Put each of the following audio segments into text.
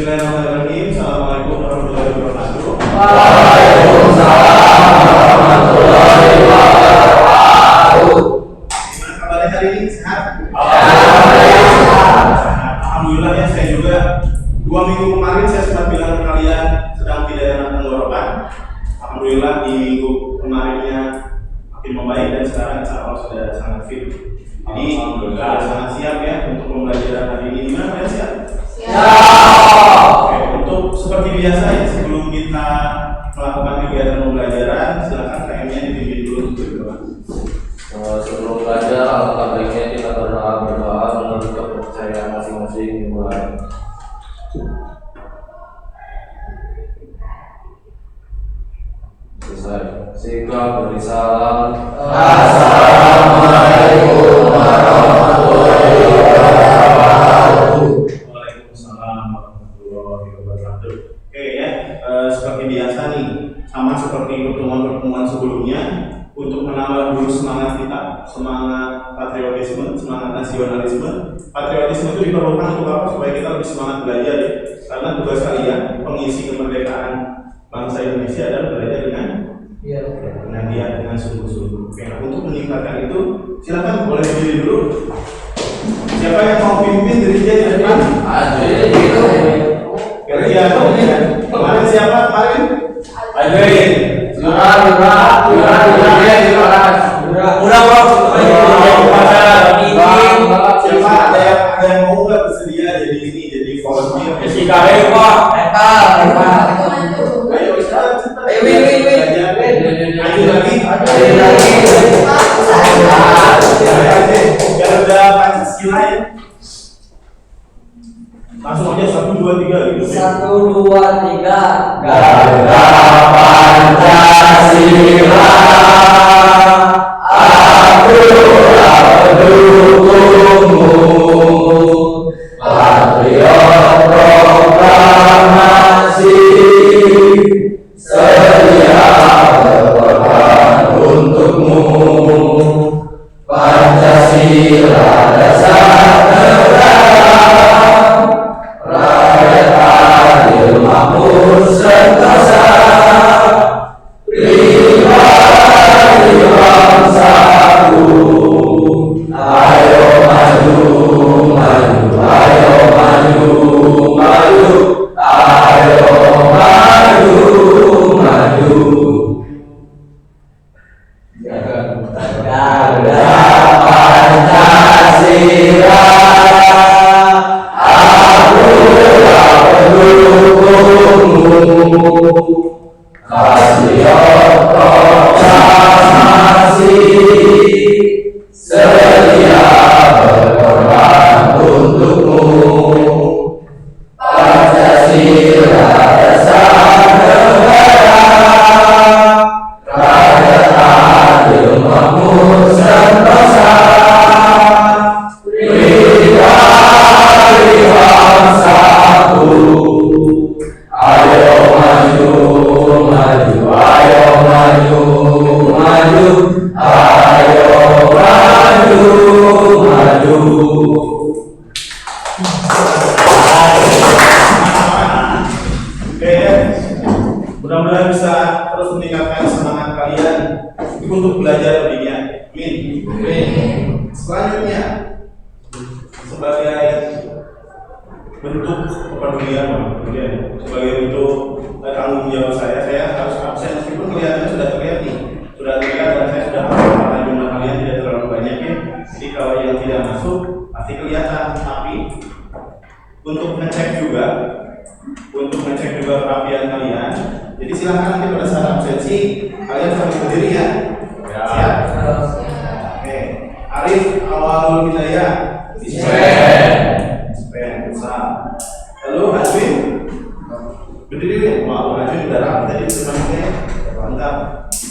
Bismillahirrahmanirrahim. Assalamualaikum warahmatullahi wabarakatuh. Waalaikumsalam warahmatullahi wabarakatuh. Gimana kabarnya hari ini? Sehat? Alhamdulillah. Alhamdulillah ya, saya juga 2 minggu kemarin saya sempat bilang ke kalian sedang di daerah tenggorokan. Alhamdulillah di minggu kemarinnya makin membaik dan sekarang insya Allah sudah sangat fit. Jadi sudah sangat siap ya untuk pembelajaran hari ini. Gimana kalian siap? Oke, untuk seperti biasa ya, sebelum kita melakukan kegiatan pembelajaran, silakan KM-nya dipimpin dulu untuk berdoa. Sebelum belajar, alangkah baiknya kita berdoa menurut kepercayaan masing-masing dimulai. Selesai. Sehingga beri salam. Assalamualaikum warahmatullahi wabarakatuh. Waalaikumsalam warahmatullahi wabarakatuh. Oke ya, seperti biasa nih, sama seperti pertemuan-pertemuan sebelumnya, untuk menambah dulu semangat kita, semangat patriotisme, semangat nasionalisme. Patriotisme itu diperlukan untuk apa? Supaya kita lebih semangat belajar ya. Karena tugas kalian, pengisi kemerdekaan bangsa Indonesia adalah belajar dengan giat, dengan sungguh-sungguh. Oke, nah, untuk meningkatkan itu, silakan boleh berdiri dulu. Siapa yang mau pimpin dirinya di depan? Kerja kemarin siapa kemarin? Adwin. Udah Siapa ada yang mau nggak bersedia jadi ini, jadi volunteer? Ayo Ustaz, Ayo lagi. Garuda Pancasila ya. Langsung aja 1, 2, 3 gitu. 1, 2, 3. Garuda Pancasila, aku pendukungmu, patriot proklamasi, sedia berkorban untukmu. Pancasila dasar negara, rakyat adil makmur sentosa, pribadi bangsaku. Ayo maju, maju, ayo maju, maju, ayo maju, maju. Garuda Pancasila, aku pendukungmu, patriot proklamasi, sedia berkorban untukmu. Pancasila dasar negara, rakyat adil makmur sentosa, pribadi bangsaku. Ayo maju, maju, ayo maju, maju, ayo maju, maju. Oke ya. Mudah-mudahan bisa terus meningkatkan semangat kalian untuk belajar lebih giat. Amin. Selanjutnya, sebagai bentuk kepedulian, sebagai bentuk tanggung jawab saya harus absen meskipun kelihatannya sudah terlihat nih, sudah terlihat dan saya sudah hafal karena jumlah kalian tidak terlalu banyak ya. Jadi kalau yang tidak masuk pasti kelihatan, tapi untuk ngecek juga kerapian kalian. Jadi silakan nanti pada saat absensi kalian sambil berdiri ya. Siap? Oke. Arif awalul hidayah. Pen besar. Lalu Azwin berdiri ya. Wah, Azwin udah rapi tadi sebenarnya. Mantap.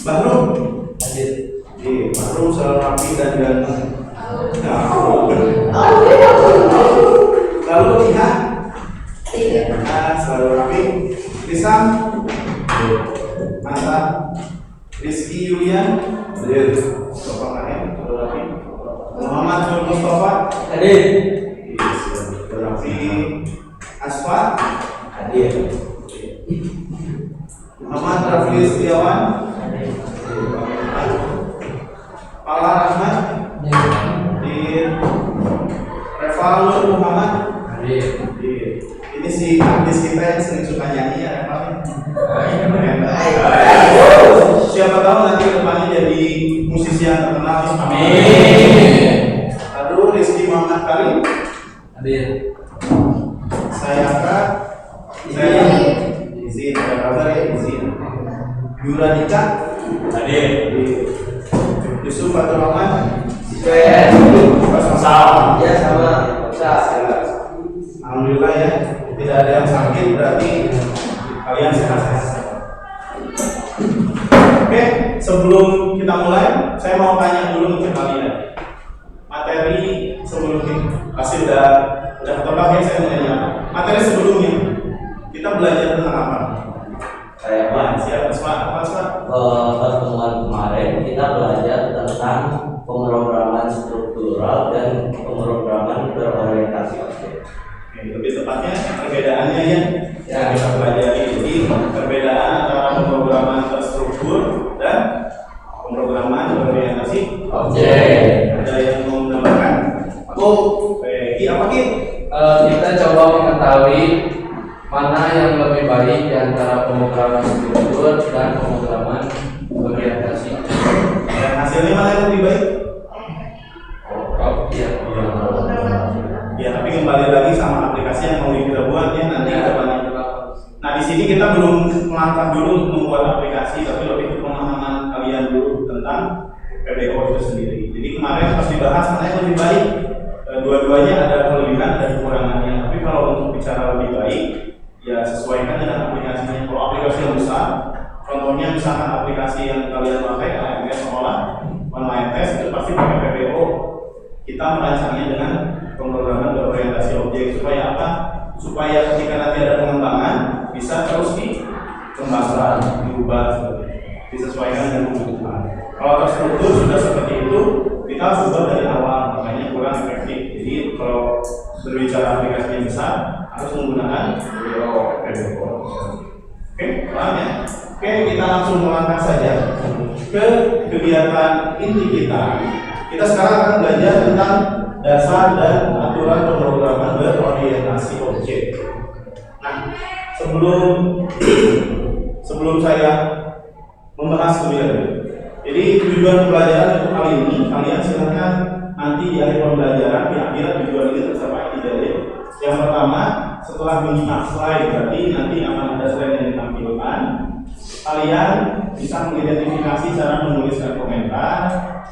Bahrum. Bahrum selalu rapi dan ganteng. Lalu lihat. Selalu rapi. Risam. Mantap. Rizky Yulian. Bapak KM selalu rapi. Muhammad Nur Mustafa. Rafi. Asfa. Hadir. Muhammad Rafli Setiawan, Pala Rahmat, Hadir. Revalur Muhammad, Hadir. Hadir. Ini si artis kita yang sering suka nyanyi ya Reval. Siapa tahu nanti depannya jadi musisi yang terkenal. Amin. Aduh, Rizky Muhammad Karim, Hadir. saya Kak, saya izin, ada kabar ya izin. Yuradika, Hadir. Yusuf Fatur Rahman, Sama. Ya sama. Alhamdulillah ya, tidak ada yang sakit berarti kalian sehat-sehat. Oke, sebelum kita mulai, saya mau tanya dulu ke kalian. Materi sebelumnya pasti udah ketebak ya saya mau nanya apa. Materi sebelumnya kita belajar tentang apa? Saya Ya, siapa? Apa? pertemuan kemarin kita belajar tentang pemrograman struktural dan pemrograman berorientasi objek. Oke, lebih tepatnya perbedaannya ya. Ya. Kita pelajari jadi perbedaan antara pemrograman terstruktur dan pemrograman berorientasi Objek. Ada yang mau menambahkan? Ki apa Ki? Kita coba mengetahui mana yang lebih baik di antara pemrograman struktur dan pemrograman orientasi. Dan hasilnya mana yang lebih baik? Iya. Ya, tapi kembali lagi sama aplikasi yang mau kita buat ya nanti ke depannya. Nah, di sini kita belum melangkah dulu untuk membuat aplikasi, tapi lebih ke pemahaman kalian dulu tentang PBO itu sendiri. Jadi kemarin pas dibahas mana yang lebih baik, dua-duanya ada kelebihan dan kekurangannya. Tapi kalau untuk bicara lebih baik, ya sesuaikan dengan aplikasinya. Kalau aplikasi yang besar, contohnya misalkan aplikasi yang kalian pakai LMS sekolah, online test itu pasti pakai PBO. Kita merancangnya dengan pemrograman berorientasi objek supaya apa? Supaya ketika nanti ada pengembangan bisa terus dikembangkan, diubah, disesuaikan dengan kebutuhan. Kalau terstruktur sudah seperti itu, kita harus ubah dari awal, makanya kurang efektif. Jadi kalau berbicara aplikasi yang besar harus menggunakan PBO. Oke, paham ya? Oke, kita langsung melangkah saja ke kegiatan inti kita. Kita sekarang akan belajar tentang dasar dan aturan pemrograman berorientasi objek. Nah, sebelum saya membahas lebih lanjut, jadi tujuan pembelajaran untuk kali ini, kalian silakan nanti di akhir pembelajaran, di akhirat tujuan ini tercapai tidak ya. Yang pertama, setelah menyimak slide, berarti nanti akan ada slide yang ditampilkan. Kalian bisa mengidentifikasi cara menuliskan komentar,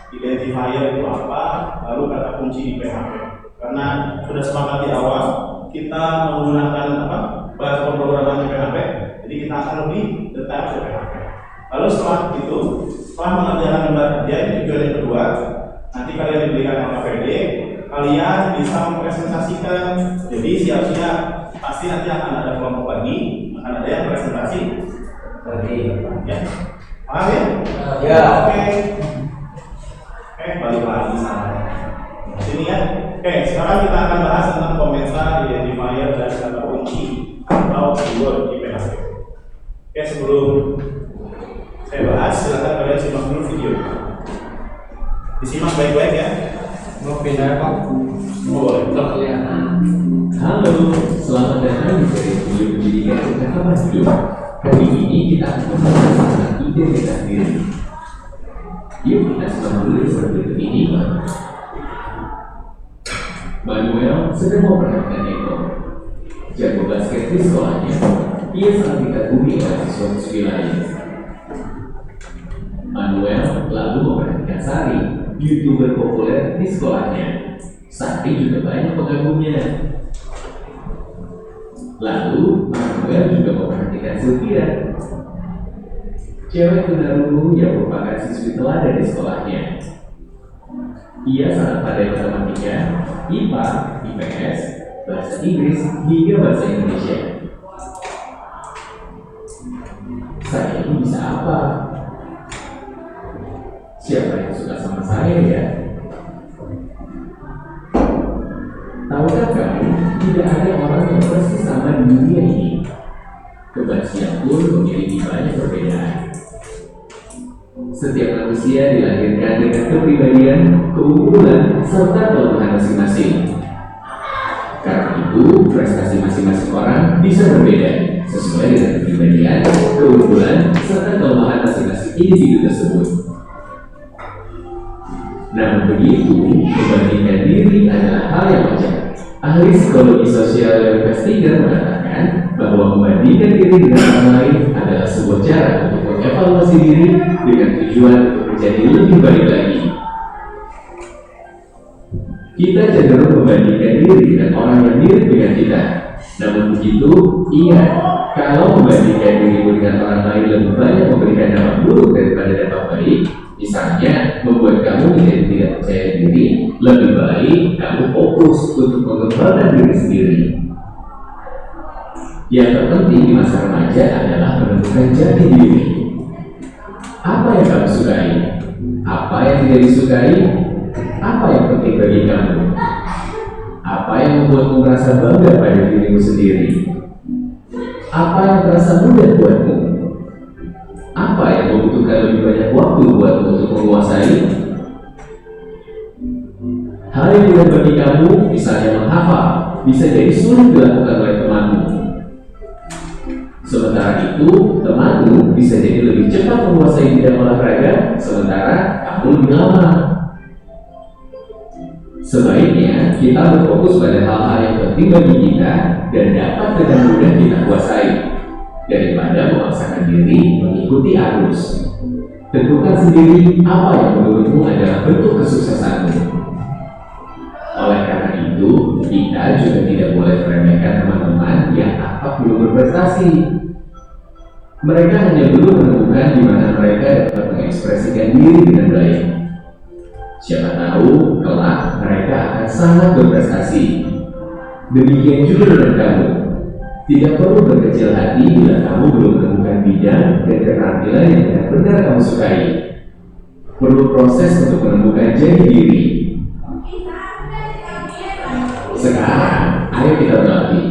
identifier itu apa, lalu kata kunci di PHP. Karena sudah sepakat di awal, kita menggunakan bahasa pemrograman di PHP, jadi kita akan lebih detail ke PHP. Lalu setelah itu, setelah mengerjakan lembar kerja, ini tujuan yang kedua, nanti kalian diberikan KPD, kalian bisa mempresentasikan. Jadi siap-siap, pasti nanti akan ada kelompok lagi, akan ada yang presentasi lagi, ya. Paham ya? Ya. Oke. Balik lagi sana. Sini ya. Oke, sekarang kita akan bahas tentang komentar, identifier, dan kata kunci atau keyword di PHP. Oke, sebelum saya bahas, silakan kalian simak dulu video. Disimak baik-baik ya. Mau pindah Pak? Boleh. Kelihatan. Halo, selamat datang di seri video pendidikan Ketahanan Hidup. Kali ini kita akan membahas tentang identitas diri. Yuk kita simak dulu berikut ini. Manuel sedang memperhatikan Eko. Jago basket di sekolahnya, ia sangat dikagumi oleh siswa-siswi lain. Manuel lalu memperhatikan Sari, YouTuber populer di sekolahnya. Sari juga banyak pengagumnya. Lalu Manuel juga memperhatikan Sylvia, cewek tunarungu yang merupakan siswi teladan di sekolahnya. Ia sangat pandai matematika, IPA, IPS, bahasa Inggris, hingga bahasa Indonesia. Saya ini bisa apa? Siapa yang suka sama saya ya? Tahukah kamu, tidak ada orang yang persis sama di dunia ini. manusia dilahirkan dengan kepribadian, keunggulan, serta kelemahan masing-masing. Karena itu, prestasi masing-masing orang bisa berbeda sesuai dengan kepribadian, keunggulan, serta kelemahan masing-masing individu tersebut. Namun begitu, membandingkan diri adalah hal yang wajar. Ahli psikologi sosial Leon Festinger mengatakan bahwa membandingkan diri dengan orang lain adalah sebuah cara untuk mengevaluasi diri dengan tujuan untuk menjadi lebih baik lagi. Kita cenderung membandingkan diri dengan orang yang mirip dengan kita. Namun begitu, ingat, kalau membandingkan dirimu dengan orang lain lebih banyak memberikan dampak buruk daripada dampak baik, misalnya membuat kamu menjadi tidak percaya diri, lebih baik kamu fokus untuk mengembangkan diri sendiri. Yang terpenting di masa remaja adalah menemukan jati diri. Apa yang kamu sukai? Apa yang tidak disukai? Apa yang penting bagi kamu? Apa yang membuatmu merasa bangga pada dirimu sendiri? Apa yang terasa mudah buatmu? Apa yang membutuhkan lebih banyak waktu buatmu untuk menguasai? Hal yang mudah bagi kamu, misalnya menghafal, bisa jadi sulit dilakukan oleh temanmu. Sementara itu, temanmu bisa jadi lebih cepat menguasai bidang olahraga, sementara kamu lebih lama. Sebaiknya kita berfokus pada hal-hal yang penting bagi kita dan dapat dengan mudah kita kuasai, daripada memaksakan diri mengikuti arus. Tentukan sendiri apa yang menurutmu adalah bentuk kesuksesanmu. Oleh karena itu, kita juga tidak boleh meremehkan teman-teman yang tampak belum berprestasi. Mereka hanya belum menemukan di mana mereka dapat mengekspresikan diri dengan baik. Siapa tahu kelak mereka akan sangat berprestasi. Demikian juga dengan kamu. Tidak perlu berkecil hati bila kamu belum menemukan bidang dan keterampilan yang benar-benar kamu sukai. Perlu proses untuk menemukan jati diri. Sekarang, ayo kita berlatih.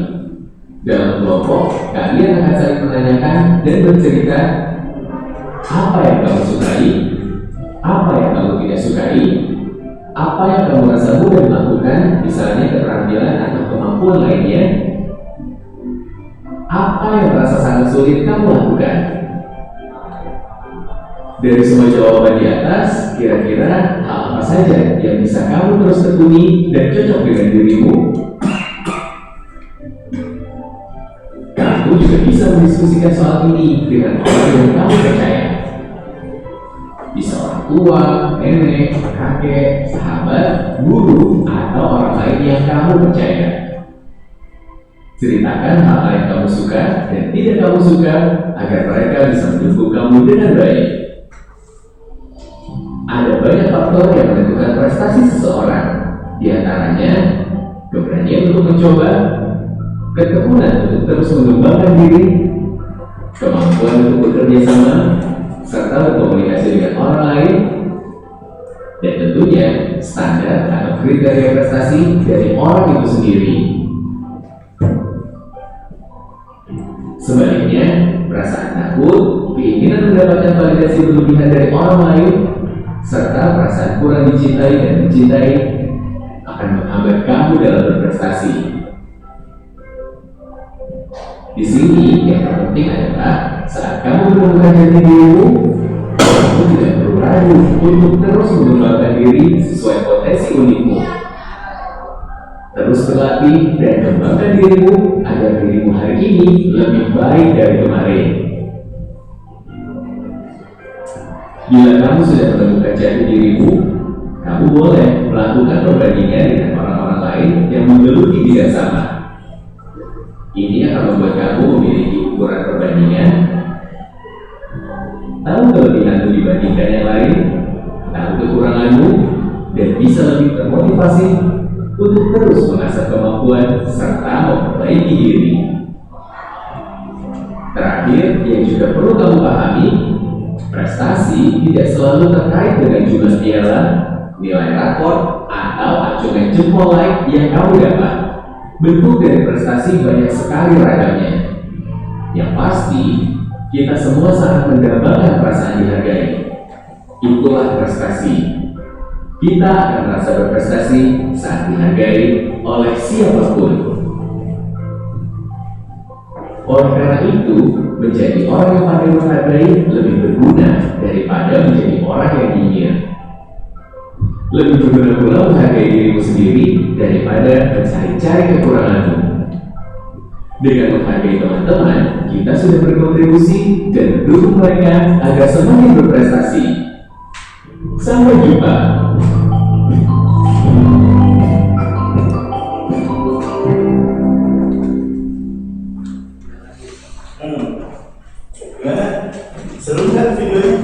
Dalam kelompok, kalian akan saling menanyakan dan bercerita apa yang kamu sukai, apa yang kamu tidak sukai, apa yang kamu rasa mudah melakukan, misalnya keterampilan atau kemampuan lainnya, apa yang terasa sangat sulit kamu lakukan. Dari semua jawaban di atas, kira-kira hal apa saja yang bisa kamu terus tekuni dan cocok dengan dirimu? Kamu juga bisa mendiskusikan soal ini dengan orang yang kamu percaya. Bisa orang tua, nenek, kakek, sahabat, guru, atau orang lain yang kamu percaya. Ceritakan hal-hal yang kamu suka dan tidak kamu suka agar mereka bisa mendukung kamu dengan baik. Ada banyak faktor yang menentukan prestasi seseorang. Di antaranya, keberanian untuk mencoba, ketekunan untuk terus mengembangkan diri, kemampuan untuk bekerja sama, serta berkomunikasi dengan orang lain, dan tentunya standar atau kriteria prestasi dari orang itu sendiri. Sebaliknya, perasaan takut, keinginan mendapatkan validasi berlebihan dari orang lain, serta perasaan kurang dicintai dan mencintai akan menghambat kamu dalam berprestasi. Di sini yang terpenting adalah saat kamu menemukan jati dirimu, kamu tidak perlu ragu untuk terus mengembangkan diri sesuai potensi unikmu. Terus berlatih dan kembangkan dirimu agar dirimu hari ini lebih baik dari kemarin. Bila kamu sudah menemukan jati dirimu, kamu boleh melakukan perbandingan dengan orang-orang lain yang menggeluti bidang sama. Ini akan membuat kamu memiliki ukuran perbandingan, tahu kelebihanmu dibandingkan yang lain, tahu kekuranganmu, dan bisa lebih termotivasi untuk terus mengasah kemampuan serta memperbaiki diri. Terakhir, yang juga perlu kamu pahami, prestasi tidak selalu terkait dengan jumlah piala, nilai rapor, atau acungan jempol like yang kamu dapat. Bentuk dari prestasi banyak sekali ragamnya. Yang pasti, kita semua sangat mendambakan perasaan dihargai. itulah prestasi. Kita akan merasa berprestasi saat dihargai oleh siapapun. Oleh karena itu, menjadi orang yang pandai menghargai lebih berguna daripada menjadi orang yang dingin. Lebih berguna pula menghargai dirimu sendiri daripada mencari-cari kekuranganmu. Dengan menghargai teman-teman, kita sudah berkontribusi dan mendukung mereka agar semakin berprestasi. Sampai jumpa. Gimana? Seru kan videonya?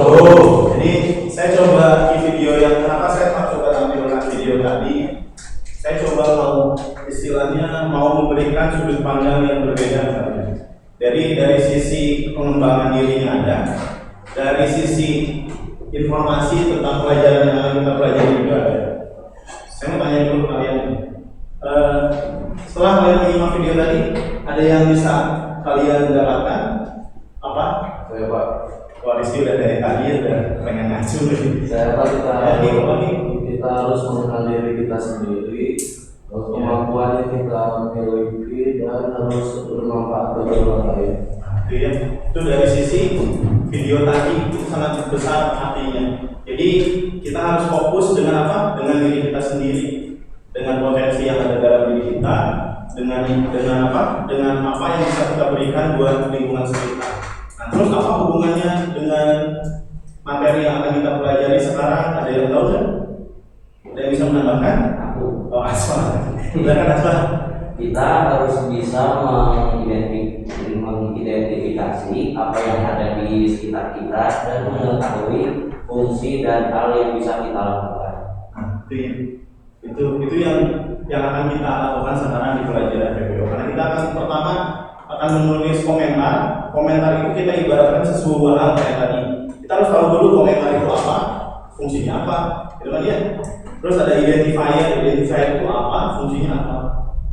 Oh, jadi saya coba di video yang kenapa saya coba tampilkan video tadi. Saya coba istilahnya mau memberikan sudut pandang yang berbeda. Dari sisi pengembangan dirinya ada, dari sisi informasi tentang pelajaran yang akan kita pelajari juga ada. Saya mau tanya dulu kalian, setelah kalian menyimak video tadi, ada yang bisa kalian dapatkan? Apa? Saya Pak. Wah, Rizky udah dari tadi udah pengen ngacu nih. Saya Pak, Ya, kita harus mengenal diri kita sendiri, terus kemampuan yang kita miliki dan harus bermanfaat bagi orang lain. Itu ya, itu dari sisi video tadi itu sangat besar artinya. Jadi kita harus fokus dengan apa? Dengan diri kita sendiri, dengan potensi yang ada dalam diri kita, dengan apa? Dengan apa yang bisa kita berikan buat lingkungan sekitar. Nah, terus apa hubungannya dengan materi yang akan kita pelajari sekarang? Ada yang tahu kan? Ada yang bisa menambahkan? Aku. Oh, Asma. Silakan Asma. Kita harus bisa mengidentifikasi apa yang ada di sekitar kita dan mengetahui fungsi dan hal yang bisa kita lakukan. Nah, itu yang akan kita lakukan sekarang di pelajaran PPO. Karena kita akan menulis komentar itu kita ibaratkan sesuatu hal kayak tadi. Kita harus tahu dulu komentar itu apa, fungsinya apa, gitu kan ya. Terus ada identifier itu apa, fungsinya apa.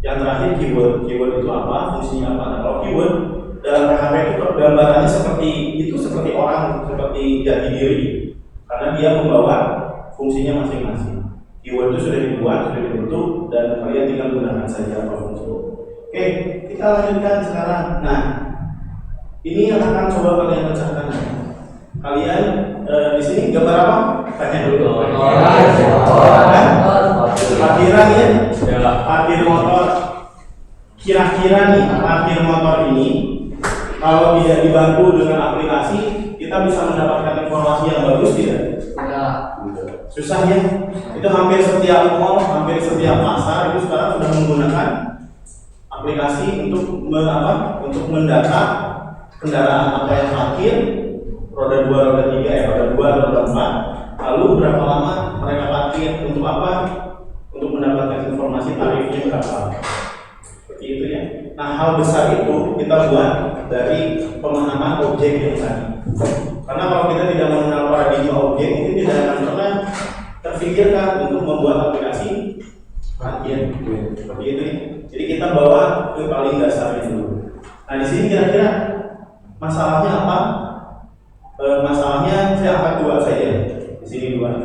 Yang terakhir keyword itu apa, fungsinya apa. Nah, kalau keyword dalam PHP itu gambarannya seperti orang, seperti jati diri, karena dia membawa fungsinya masing-masing. Keyword itu sudah dibentuk, dan kalian tinggal gunakan saja apa fungsi. Oke, kita lanjutkan sekarang. Nah, ini yang akan coba kalian bacakan. Kalian di sini gambar apa? Tanya dulu. Parkiran ya? Parkir motor. Kira-kira nih parkir motor ini kalau tidak dibantu dengan aplikasi, kita bisa mendapatkan informasi yang bagus tidak? Ya. Susah ya? Itu hampir setiap mall, hampir setiap pasar itu sekarang sudah menggunakan aplikasi untuk mendata kendaraan apa yang parkir, roda 2, roda 3, roda 2, roda 4, lalu berapa lama mereka parkir, untuk apa? Untuk mendapatkan informasi tarifnya berapa. Seperti itu ya. Nah, hal besar itu kita buat dari pemahaman objek yang tadi. Karena kalau kita tidak mengenal paradigma objek, itu tidak akan pernah terfikirkan untuk membuat aplikasi parkir. Seperti itu ya. Jadi kita bawa ke paling dasar dulu. Nah, di sini kira-kira masalahnya apa? Masalahnya saya angkat dua saja. Di sini dua.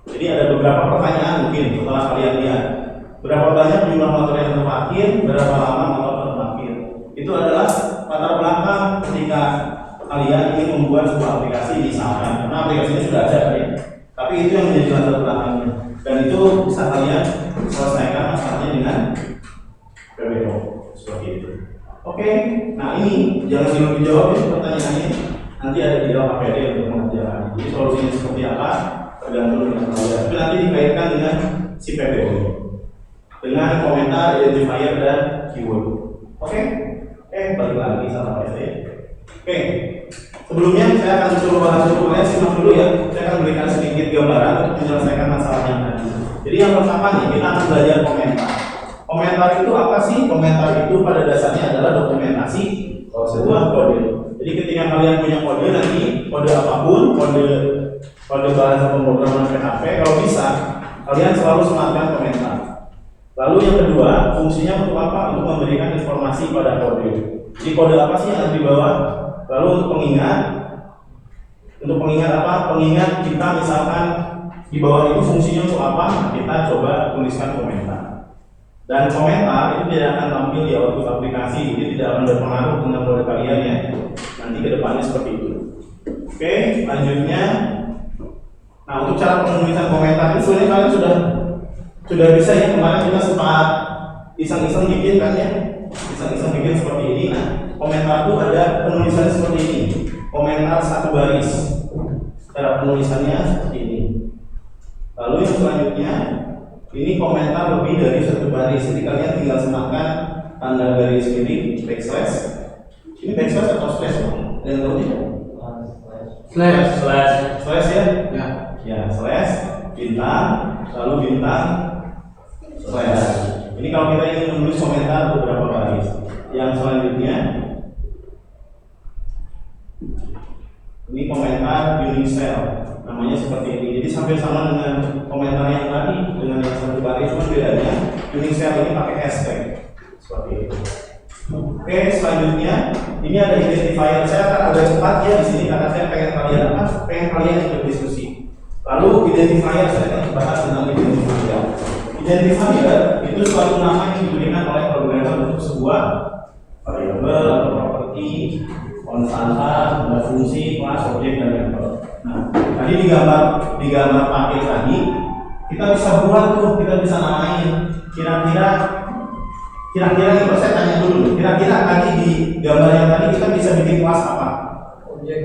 Jadi ada beberapa pertanyaan mungkin setelah kalian lihat. Berapa banyak jumlah motor yang terparkir, berapa lama motor terparkir. Itu adalah latar belakang ketika kalian ingin membuat sebuah aplikasi misalkan. Karena aplikasinya sudah ada ya. Tapi itu yang menjadi latar belakangnya. Dan itu bisa kalian selesaikan masalahnya dengan PPO seperti itu. Oke, nah ini jangan dulu dijawab itu pertanyaannya. Nanti ada di dalam APD untuk mengerjakan. Jadi solusinya seperti apa tergantung dengan kalian. Tapi nanti dikaitkan dengan si PPO dengan komentar, identifier dan keyword. Oke, balik lagi sama PSD. Oke, sebelumnya saya akan suruh bahas dulu, kalian simak dulu ya. Saya akan berikan sedikit gambaran untuk menyelesaikan masalahnya tadi. Jadi yang pertama nih kita akan belajar komentar. Komentar itu apa sih? Komentar itu pada dasarnya adalah dokumentasi sebuah kode. Jadi ketika kalian punya kode nanti, kode apapun, kode bahasa pemrograman PHP, kalau bisa kalian selalu sematkan komentar. Lalu yang kedua, fungsinya untuk apa? Untuk memberikan informasi pada kode. Jadi kode apa sih yang ada di bawah? Lalu untuk pengingat, Untuk pengingat apa? Pengingat kita misalkan di bawah itu fungsinya untuk apa? Kita coba tuliskan komentar. Dan komentar itu tidak akan tampil di output aplikasi, jadi tidak akan berpengaruh dengan proyek kalian ya. Nanti kedepannya seperti itu. Oke, selanjutnya. Nah, untuk cara penulisan komentar itu sebenarnya kalian sudah bisa ya. Kemarin kita sempat iseng-iseng bikin kan ya, iseng-iseng bikin seperti ini. Nah, komentar itu ada penulisannya seperti ini. Komentar satu baris. Cara penulisannya seperti ini. Lalu yang selanjutnya, ini komentar lebih dari satu baris. Jadi kalian tinggal sematkan tanda garis miring backslash. Ini backslash atau slash? Yang tahu tidak? Slash ya? Ya, slash, bintang, lalu bintang, slash. Ini kalau kita ingin menulis komentar beberapa baris. Yang selanjutnya, ini komentar Unicell, namanya seperti ini. Jadi sampai sama dengan komentar yang tadi, dengan yang satu baris, cuma bedanya Unicell ini pakai hashtag seperti itu. Oke, selanjutnya ini ada identifier. Saya akan agak cepat ya di sini karena saya pengen kalian yang berdiskusi. Lalu identifier, saya akan bahas tentang identifier. Identifier itu suatu nama yang diberikan oleh programmer untuk sebuah variabel atau properti, konstanta, ada fungsi, kelas, objek, dan label. Nah, tadi digambar pakai tadi, kita bisa buat tuh, kita bisa namain. Kira-kira nih, saya tanya dulu. Kira-kira tadi di gambar yang tadi kita bisa bikin kelas apa? Objek.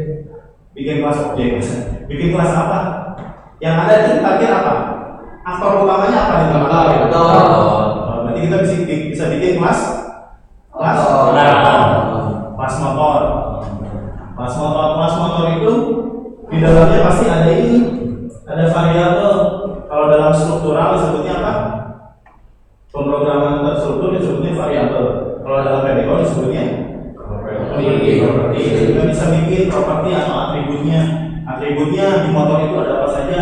Bikin kelas objek. Bikin kelas apa? Yang ada itu kira-kira apa? Aktor utamanya apa di gambar? Berarti kita bisa bikin kelas motor. Kelas motor itu di dalamnya pasti ada ini, ada variabel. Kalau dalam struktural disebutnya apa? Pemrograman terstruktur disebutnya variabel. Kalau dalam PDO disebutnya properti. Kita bisa bikin properti atau atributnya. Atributnya di motor itu ada apa saja?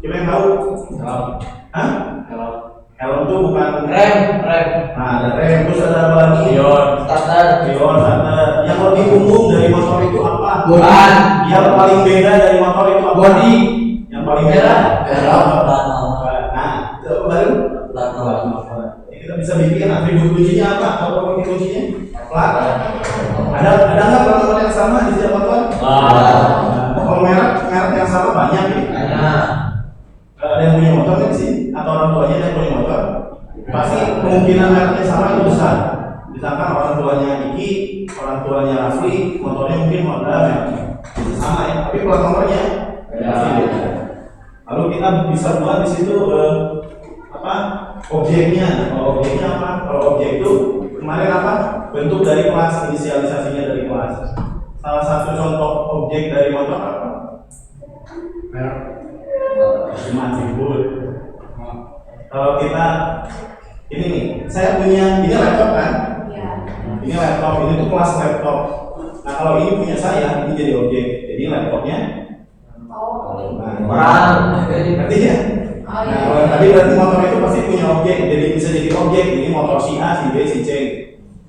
Kita yang tahu? Hah? Helm itu bukan Rem. Nah, ada rem, terus ada apa lagi? Starter. Yang lebih umum dari motor itu apa? Ban. Yang paling beda dari motor itu apa? Bodi. Yang paling beda? Nah, itu baru? Ini kita bisa bikin atribut kuncinya apa? Atau properti kuncinya? Plat. Ada nggak plat yang sama di setiap motor? Kalau merek yang sama banyak ya? Ada yang punya motor di sini atau orang tuanya yang punya motor, pasti kemungkinan mereknya sama itu besar. Misalkan orang tuanya Iki, orang tuanya Rafli, motornya mungkin modal mereknya sama ya, tapi plat nomornya pasti beda. Lalu kita bisa buat di situ objeknya. Kalau objeknya apa? Kalau objek itu kemarin apa? Bentuk dari kelas, inisialisasinya dari kelas. Salah satu contoh objek dari motor apa? Atribut. Kalau kita ini nih, saya punya ini laptop kan? Ini laptop, ini tuh kelas laptop. Nah kalau ini punya saya, ini jadi objek. Jadi laptopnya berarti ya? Nah kalau tadi berarti motor itu pasti punya objek. Jadi bisa jadi objek. Ini motor si A, si B, si C.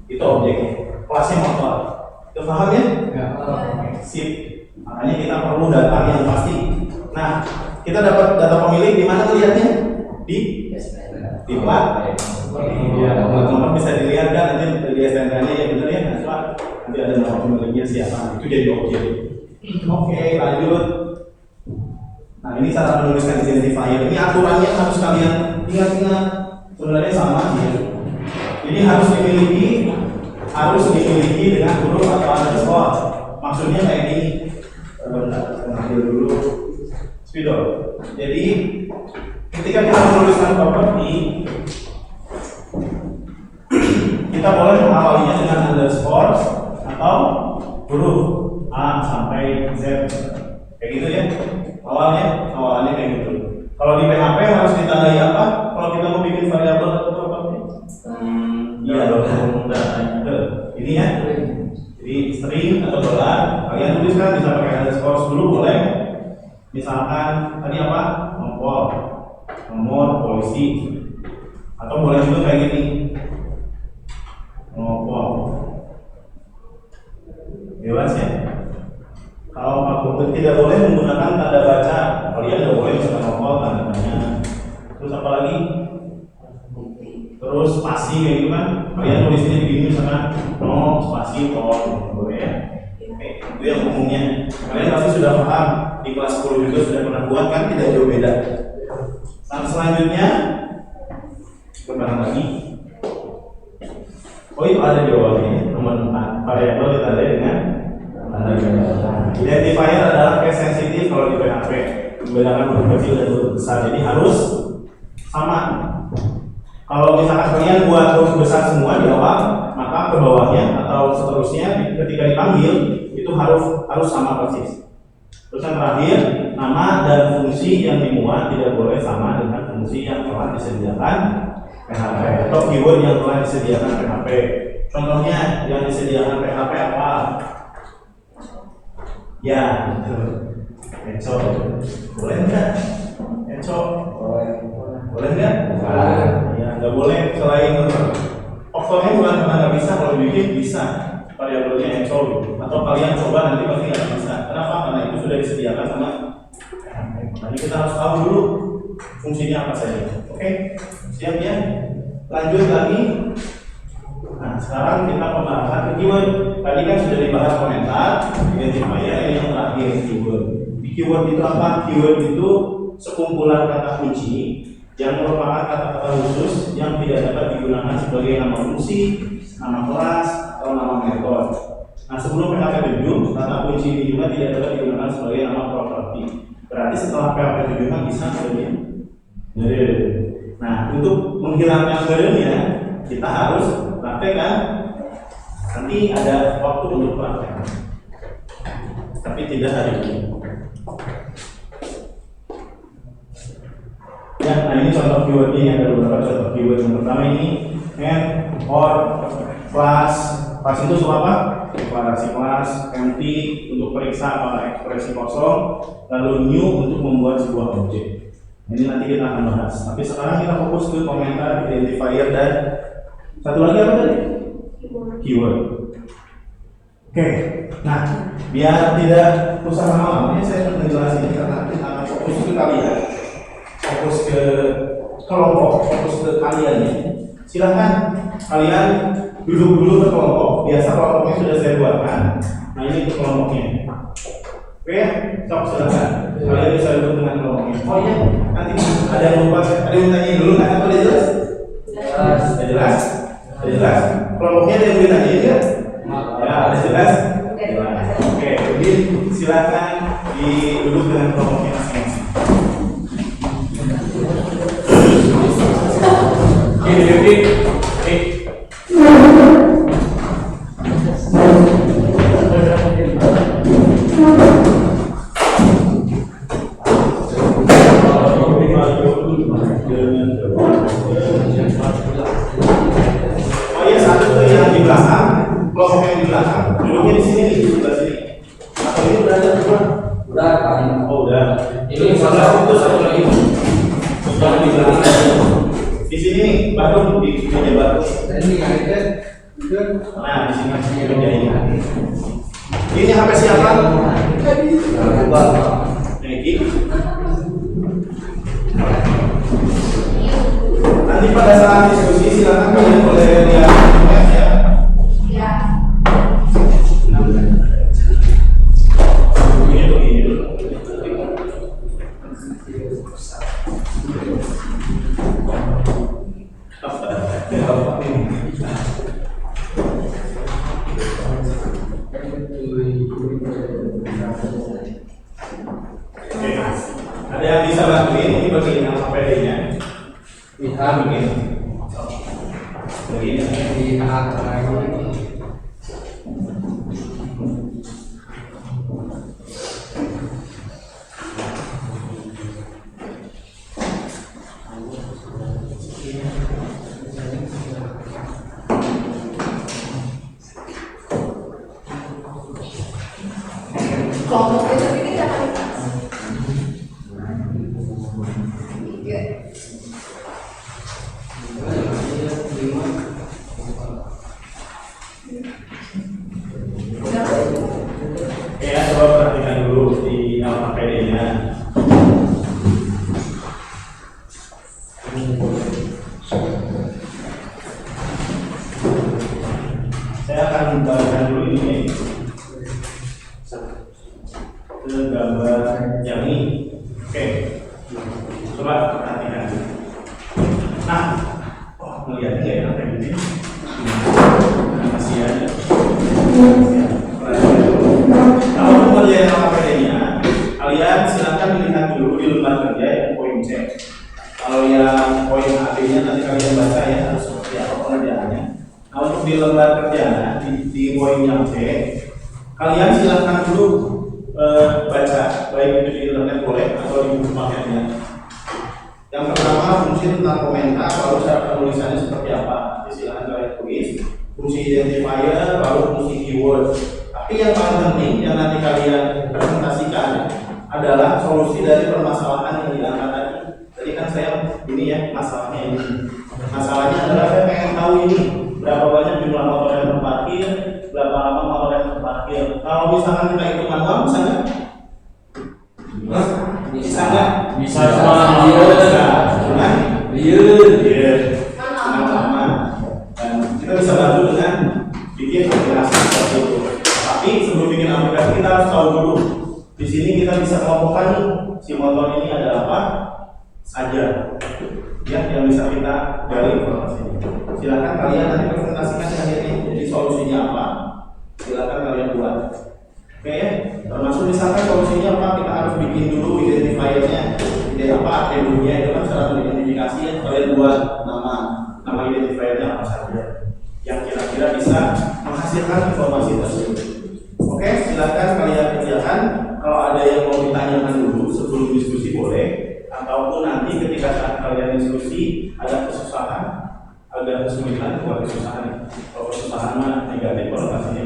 Itu objeknya. Kelasnya motor. Itu paham ya? Sip. Makanya kita perlu data yang pasti. Nah, kita dapat data pemilik di mana melihatnya? Di plat. Ya, teman-teman bisa dilihat kan nanti di STNK-nya ya benar ya. Nanti ada nama pemiliknya siapa. Itu jadi objek. Oke, lanjut. Nah, ini cara menuliskan identifier. Ini aturannya harus kalian ingat-ingat. Sebenarnya sama ya. Ini harus dimiliki dengan huruf atau underscore. Maksudnya kayak gini. Ambil dulu spidol. Jadi ketika kita menuliskan properti, kita boleh mengawalinya dengan underscore atau huruf A sampai Z. Kayak gitu ya. Awalnya kayak gitu. Kalau di PHP harus ditandai apa? Kalau kita mau bikin variabel atau properti? Iya dong. Ini ya. Jadi string atau dolar, kalian tuliskan bisa pakai underscore dulu boleh. Misalkan tadi apa? Nomor polisi. Atau boleh juga kayak gini. Nomor. Bebas ya. Kalau tidak boleh kalian tulisnya begini misalkan no spasi on, boleh ya? Oke, itu yang umumnya. Kalian pasti sudah paham di kelas 10 juga sudah pernah buat kan, tidak jauh beda. Nah, selanjutnya kembali lagi. Oh itu ada jawabannya nomor 4 variabel ditandai dengan identifier adalah case sensitif kalau di PHP membedakan huruf kecil dan huruf besar, jadi harus sama. Kalau misalkan kalian buat huruf besar semua di awal, maka ke bawahnya atau seterusnya ketika dipanggil itu harus sama persis. Terus yang terakhir, nama dan fungsi yang dimuat tidak boleh sama dengan fungsi yang telah disediakan PHP atau keyword yang telah disediakan PHP. Contohnya yang disediakan PHP apa? Ya, eco. Boleh nggak? Eco. Boleh nggak? Ya, nggak boleh. Selain faktornya bukan karena nggak bisa, kalau dibikin bisa. Variabelnya eco. Atau kalian coba nanti pasti nggak bisa. Kenapa? Karena itu sudah disediakan sama PHP. Jadi kita harus tahu dulu fungsinya apa saja. Oke, siap ya? Lanjut lagi. Nah, sekarang kita pembahasan ke keyword. Tadi kan sudah dibahas komentar, identifier, ini yang terakhir keyword. Di keyword itu apa? Keyword itu sekumpulan kata kunci yang merupakan kata-kata khusus yang tidak dapat digunakan sebagai nama fungsi, nama kelas, atau nama metode. Nah, sebelum PHP 7, kata kunci ini juga tidak dapat digunakan sebagai nama properti. Berarti setelah PHP 7 kan bisa sebagai meren. Nah, untuk menghilangkan merennya, kita harus praktekkan. Nanti ada waktu untuk praktek, tapi tidak hari ini. Ya, nah ini contoh keywordnya, ada beberapa contoh keyword. Yang pertama ini and, or, class. Class itu soal apa? Deklarasi kelas. Empty untuk periksa apakah ekspresi kosong. Lalu new untuk membuat sebuah objek. Ini nanti kita akan bahas. Tapi sekarang kita fokus ke komentar, identifier, dan satu lagi apa tadi? Keyword. Oke. Nah, biar tidak usah lama-lama, saya akan menjelaskan karena kita akan fokus ke kalian, fokus ke kelompok, fokus ke kalian ya. Silahkan kalian duduk dulu ke kelompok. Biasa kelompoknya sudah saya buatkan. Nah ini ke kelompoknya. Oke, sok silahkan. Kalian bisa duduk dengan kelompoknya. Oh iya, nanti ada yang lupa. Ada yang tanya dulu nggak? Apa udah jelas? Jelas. Sudah jelas? Sudah jelas? Kelompoknya ada yang ditanya ya? Ya, ada jelas? Jelas. Oke, jadi silahkan duduk dengan kelompoknya masing-masing. Oh iya, satu tuh yang di belakang, kelompok yang di belakang, duduknya di sini, di sebelah sini. Atau ini udah ada semua? Udah kan? Oh udah. Ini salah satu satu lagi. Sudah di belakang. Di sini nih, baru di meja baru. Ini aja. Nah, di sini meja ini. Ini HP siapa? Neki. Nanti pada saat diskusi silakan kalian boleh lihat ya. Ya. Begini dulu. Oke. Ada yang bisa bantuin ini bagian HPD-nya? Lihat Begini. Begini. lihat lagi. Kelompok itu ini nggak tahu. Iya. Oke ya, coba perhatikan dulu di HPD-nya. Saya akan membagikan dulu ini ke gambar yang ini. Oke, coba perhatikan. Nah, melihatnya nggak ya kayak gini? Masih ada. Kalau pengerjaan LKPD-nya, kalian silakan dilihat dulu di lembar kerja yang poin C. Kalau yang poin AB-nya nanti kalian baca ya harus seperti apa pengerjaannya. Nah, untuk di lembar kerja di poin yang C, kalian silakan dulu baca, baik itu di internet boleh atau di buku paketnya. Yang pertama fungsi tentang komentar, lalu cara penulisannya seperti apa. Silakan kalian tulis. Fungsi identifier, lalu fungsi keyword. Tapi yang paling penting yang nanti kalian presentasikan adalah solusi dari permasalahan yang diangkat tadi. Jadi kan saya ini ya masalahnya ini. Masalahnya adalah saya pengen tahu ini berapa banyak jumlah motor yang terparkir, berapa lama motor yang terparkir. Kalau misalkan kita hitung manual bisa nggak? Bisa nggak? Bisa. Cuman Iya. cuman lama. Dan kita bisa bantu dengan bikin aplikasi seperti itu. Tapi sebelum bikin aplikasi kita harus tahu dulu. Di sini kita bisa kelompokkan nih, si motor ini ada apa saja, ya yang bisa kita gali informasinya. Silakan kalian nanti presentasikan yang ini, jadi solusinya apa? Silakan kalian buat. Oke ya, termasuk misalkan solusinya apa, kita harus bikin dulu identifiernya, apa atributnya itu kan cara mengidentifikasi ya. Kalian buat nama identifiernya apa saja yang kira-kira bisa menghasilkan informasi tersebut. Oke, silakan kalian kerjakan. Kalau ada yang mau ditanyakan dulu sebelum diskusi boleh, ataupun nanti ketika saat kalian diskusi ada kesusahan, ada kesulitan, bukan kesusahan. Kalau kesusahan mah negatif konotasinya.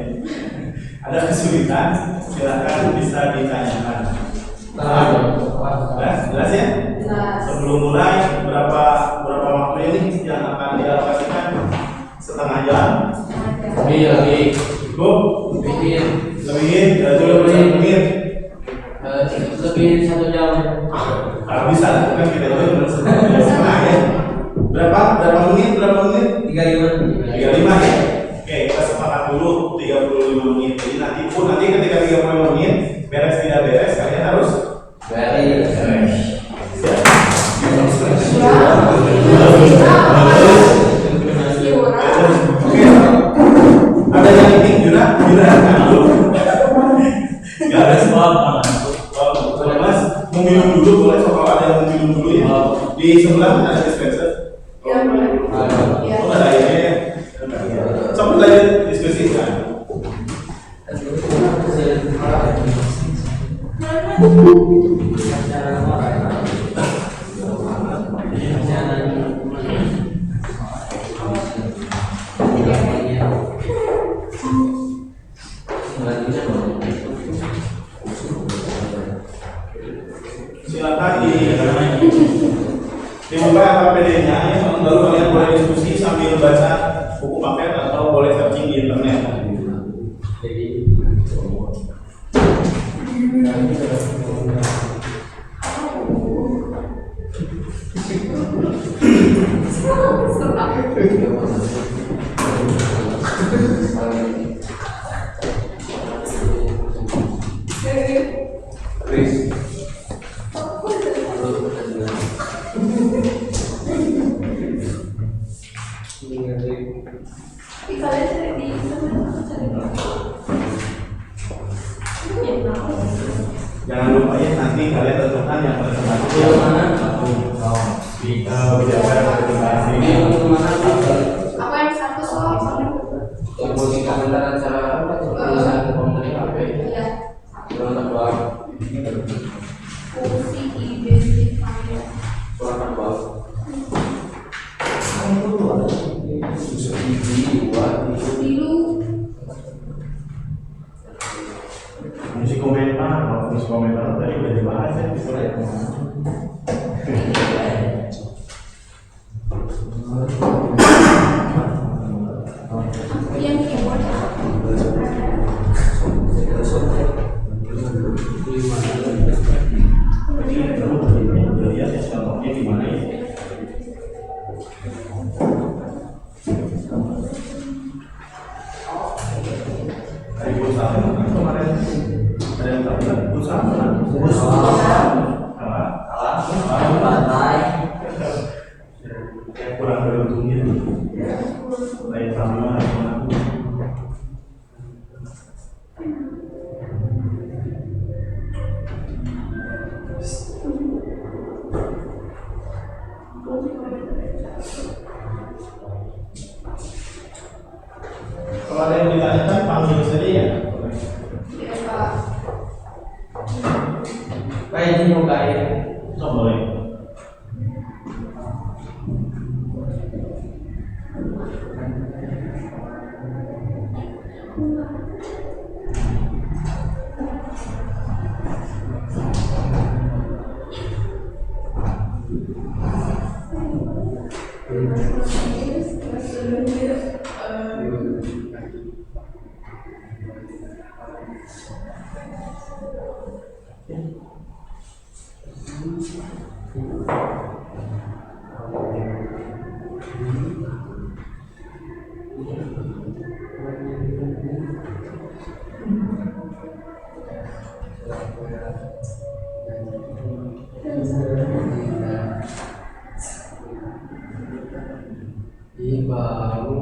Ada kesulitan, silakan bisa ditanyakan. Jelas ya? Jelas. Sebelum mulai berapa waktu ini yang akan dialokasikan? Setengah jam. Lebih. Cukup? Bikin. Lebih dari 20 menit. Lebih 1 jam. Kalau bisa, kan kita itu setengah ya. Berapa menit? 35. 35 ya. Oke, kita sepakat dulu 35 menit. Jadi nanti ketika 35 menit beres tidak beres kalian harus Beres. Oke. Ada yang ini Jura kan dulu. Enggak ada sebab. Kalau Mas mau minum dulu boleh, kalau ada yang mau minum dulu ya. Di sebelah ada dispenser. Ya, boleh. Ya. Oh, ada airnya ya. Sampai lanjut diskusi kan. Silakan dibuka LKPD-nya ya, lalu kalian boleh diskusi sambil baca buku paket atau boleh searching di internet. Tapi kalian cari di internet atau cari di Jangan lupa ya nanti kalian tentukan yang presentasi Yang mana? biasa presentasi. apa yang satu soal Yang mau dikomentar cara tulisan komentar HP. ya Surat bawah. fungsi identifier Surat bawah. Gigi, dua, biru Fungsi komentar, kalau fungsi komentar tadi udah dibahas ya. yang keyboard Lihat ya contohnya gimana ya. Kalau ada yang ditanyakan panggil saja ya. Ya Pak. Kayak ini mau kain. Oh, boleh. Ini baru.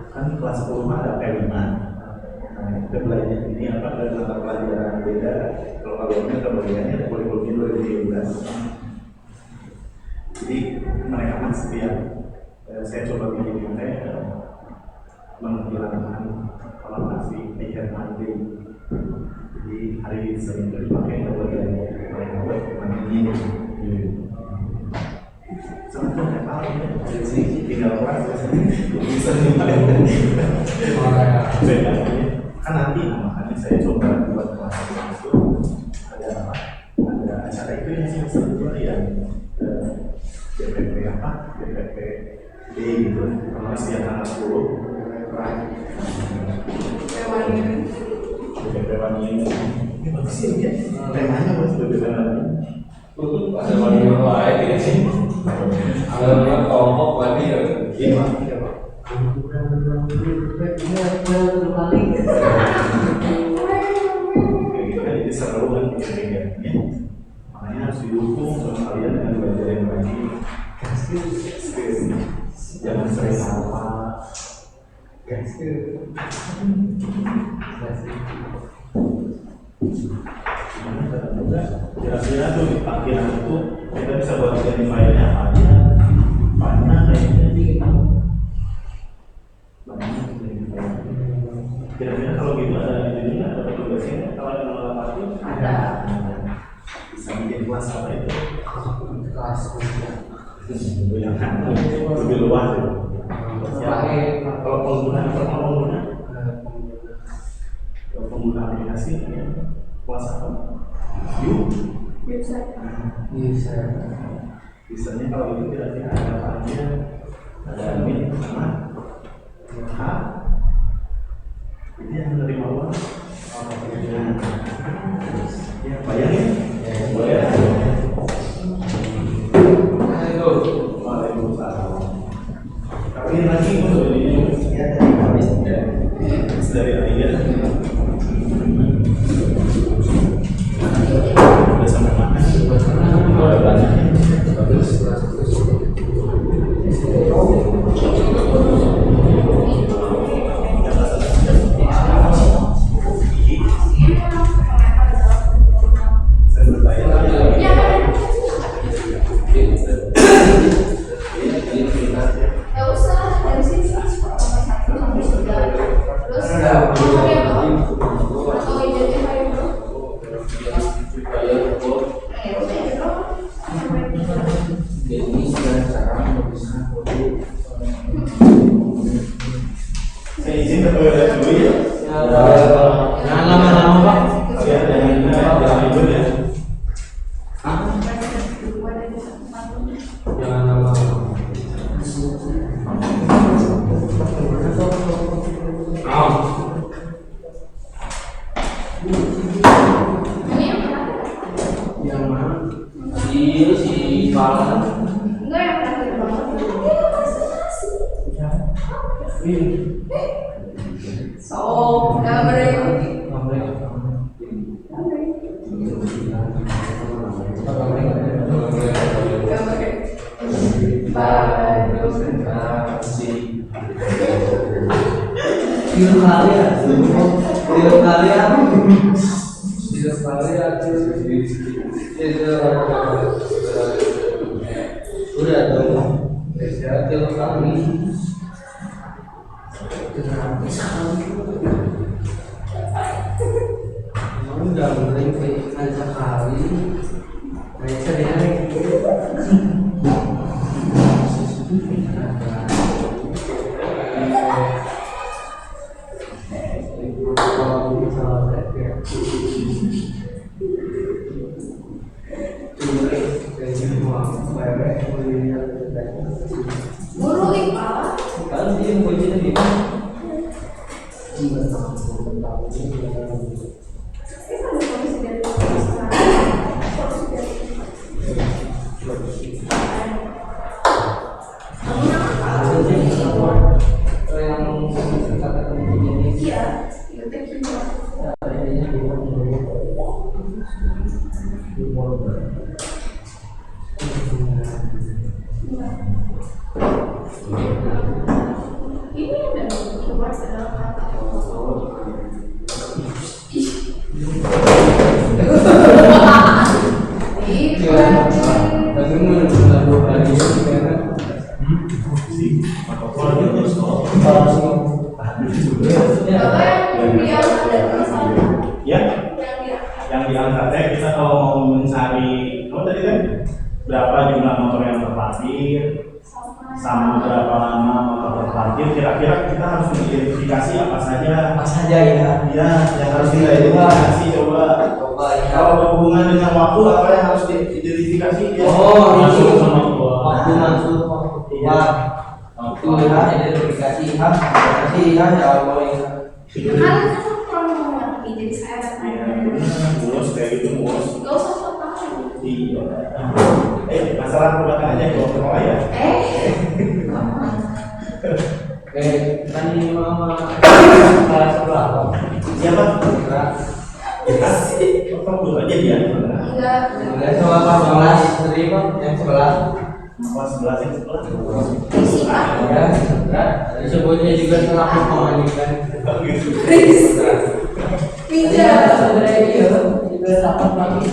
Kan kelas 10 ada P5. Kita belajar ini apa dari mata pelajaran beda. Kalau kalian kebagiannya ada kurikulumnya 2013. Jadi mereka masih ya, saya coba bikin menghilangkan kalau masih pikir mandi. Jadi hari Senin itu dipakai kebagian mereka buat mandi. Sebenarnya tahu ya, dari sini tinggal kelas bisa dipakai. Beda kan nanti makanya saya coba buat kelas itu ada apa? Ada acara itu yang sih sebetulnya yang DPP apa? DPP D gitu. Kalau setiap tanggal 10 DPP Wangi ini bagus sih ya. Temanya bagus DPP Wangi. Ada wanita lain ya sih. Ada kelompok lagi ya. Iya. Jadi seru kan kegiatannya. Makanya harus didukung sama kalian dengan belajar yang baik. Jangan sering apa. Kira-kira tuh di parkiran itu kita bisa buat identifiernya apa aja? Banyak kayaknya gitu. Kira-kira kalau gitu ada ininya, ada petugasnya kalau ada nol parkir? Ada. Bisa bikin kelas apa itu? Kelas Yang lebih luas itu. Kalau pengguna aplikasi ya, kelas apa? Bisanya kalau itu kira-kira ada apa aja? Ada admin sama H. Ini yang menerima uang. Ya, bayangin. Boleh. Waalaikumsalam. Tapi lagi untuk ini ya dari habis ya. Dari akhir. Udah sampai mana? Udah banyak. Bagus. Saya bertanya. Nggak usah, dari sini nomor 1 sampai 3. Terus nomor yang atau identifier bro. Saya izin ke toilet dulu ya. Jangan lama-lama Pak. Kalian jangan ribut ya. jangan lama. Ini yang mana? Yang mana? Si Pala. Enggak yang terakhir banget. So, nggak berani. Udah dong. Tiap kali. Udah mulai kayak sekali. Kayak sering. Guru IPA. Kan dia kuncinya di Kita ada komisi dari komisi dari iya, itu teknik. Ini ada keluar dalam kata. Ya, yang diangkatnya kita kalau mau mencari tadi kan berapa jumlah motor yang terparkir, sama berapa lama motor terparkir, kira-kira kita harus mengidentifikasi apa saja ya. ya yang harus kita identifikasi. Coba kalau berhubungan dengan waktu apa yang harus diidentifikasi ya. masuk sama Waktu masuk, Iya. waktu identifikasi hak jawab Kan kurang mengerti, jadi saya bertanya. Mulus kayak gitu mulus. Gak usah sok tahu. Iya. Masalah perbuatan aja kalau sekolah ya. kan ini mama kelas sebelah. Siapa? Kamu dulu aja dia. Enggak. Enggak, coba 14 terima yang 11. Kelas 11 yang sebelah. Fisika. Disebutnya juga telah mengkomanikan. Pinjam. Sebenarnya dia juga dapat lagi.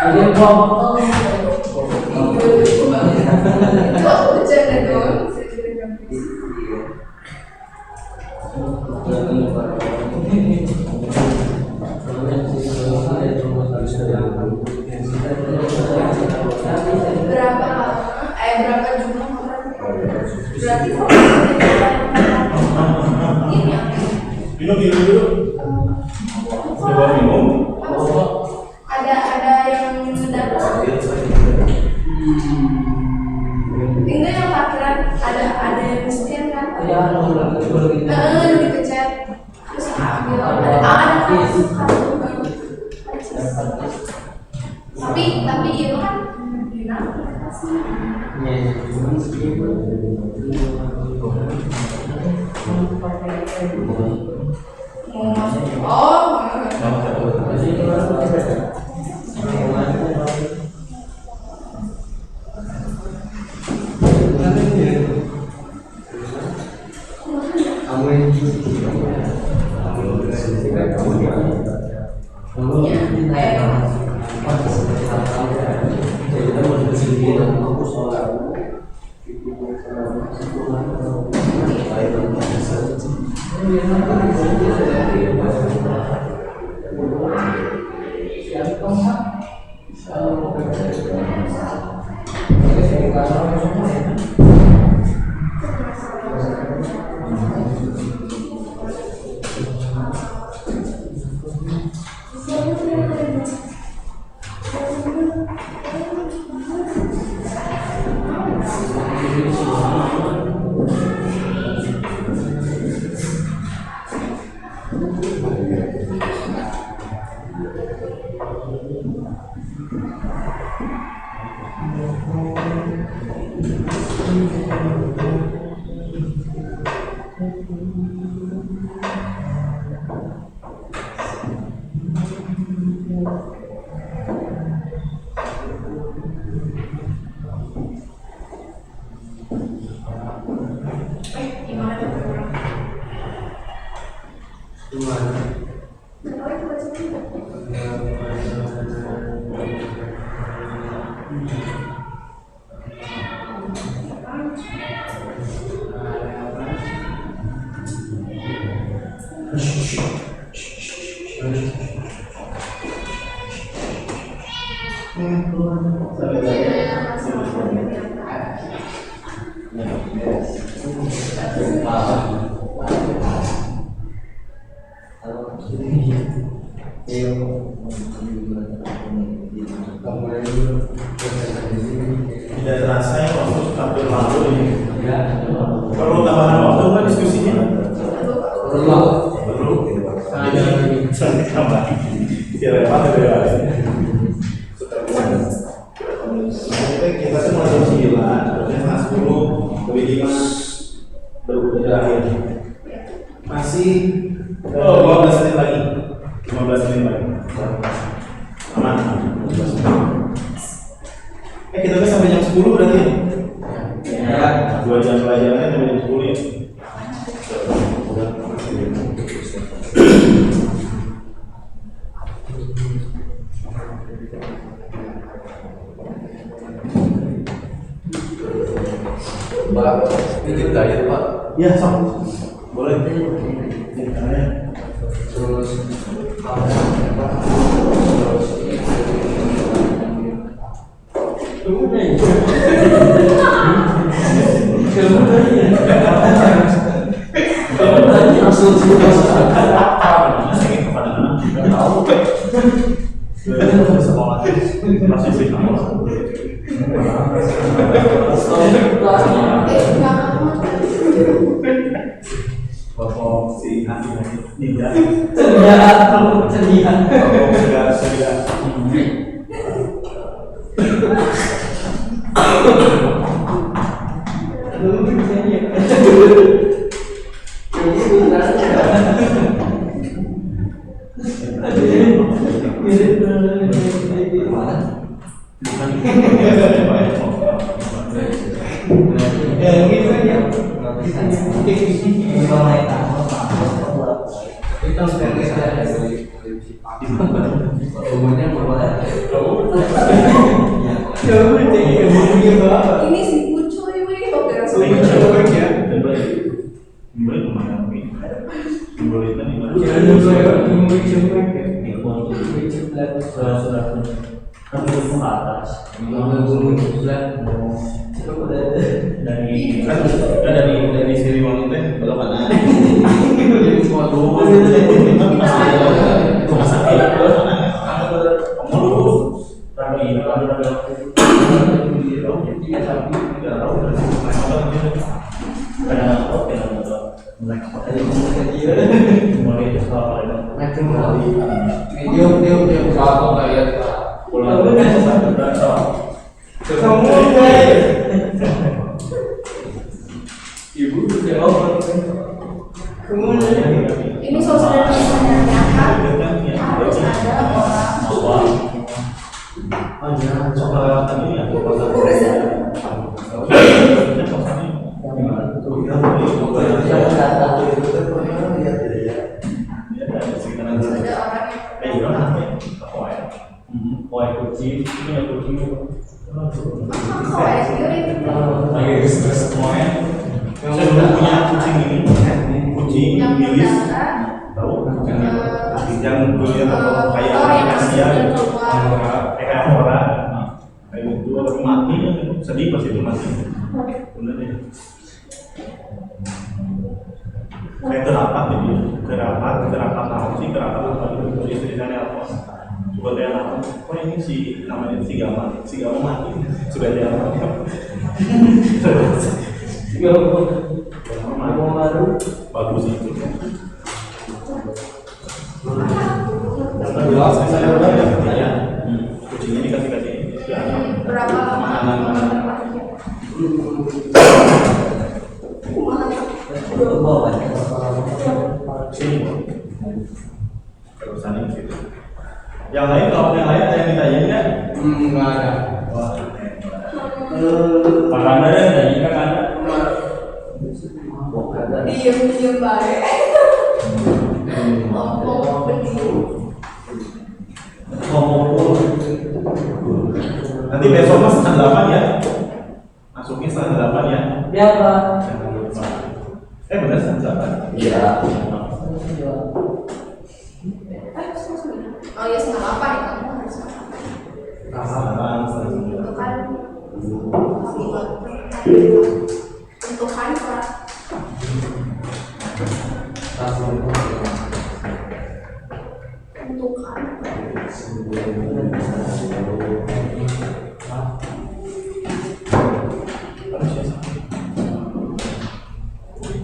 Jadi potong. Kok bercanda dong? Berapa berapa jumlah orang? Berarti kok ini ya? Minum dulu. Coba minum. Ada yang dapat. Enggak yang parkiran ada yang miskin kan? Dipecat. Terus ambil ada kartu. Tapi itu kan Tidak terasa ya waktu hampir lalu ini. Perlu tambahan waktu nggak diskusinya? Perlu. Jadi tambah. Tidak apa kita tuh mulai jam 9, harusnya setengah 10 lebih 5 berakhir. Masih 15 menit lagi. 15 menit lagi. Aman. Kita tuh sampai jam 10 berarti ya? 2 jam pelajarannya sampai jam 10 ya? Pak, izin diet Pak. Iya, sok. Boleh. Terus Bukan Kita sekarang kita umurnya berapa? Ini si Pucoy weh, kok gak Ini langsung coba ya. Mulai kemana nih? Mulai tadi mana? Dari Siliwangi teh belok kanan. Rumah sakit belok kanan. Kamu lurus. ini saudara menanyakan harus ada orang ada orang yang Saya udah punya kucing ini, kucing yang milis, mendaftar tahu? Yang kuliah atau kayak Asia, kayak orang, kayak itu orang mati, sedih pas itu mati. Bener ya. Kayak kerapat jadi kerapat tahu sih kerapat apa itu istrinya apa? Coba dia apa? Oh ini si namanya si Gama mati, sudah dia apa? Bagus itu. Jelas saya udah ya. Kucingnya dikasih ya. berapa Makanan. Sini. Terusan ini situ. Yang lain kalau yang lain ada yang ditanyain nggak? Enggak ada. Wah. Pak Anda ya, tadi kan ada. diem baik ngomong berdiri Nanti besok mas setengah 8 ya. Masuknya setengah 8 ya. Berapa? Jangan lupa. Benar setengah 8. Iya. oh ya setengah 8 ya kamu harus untuk kantor untuk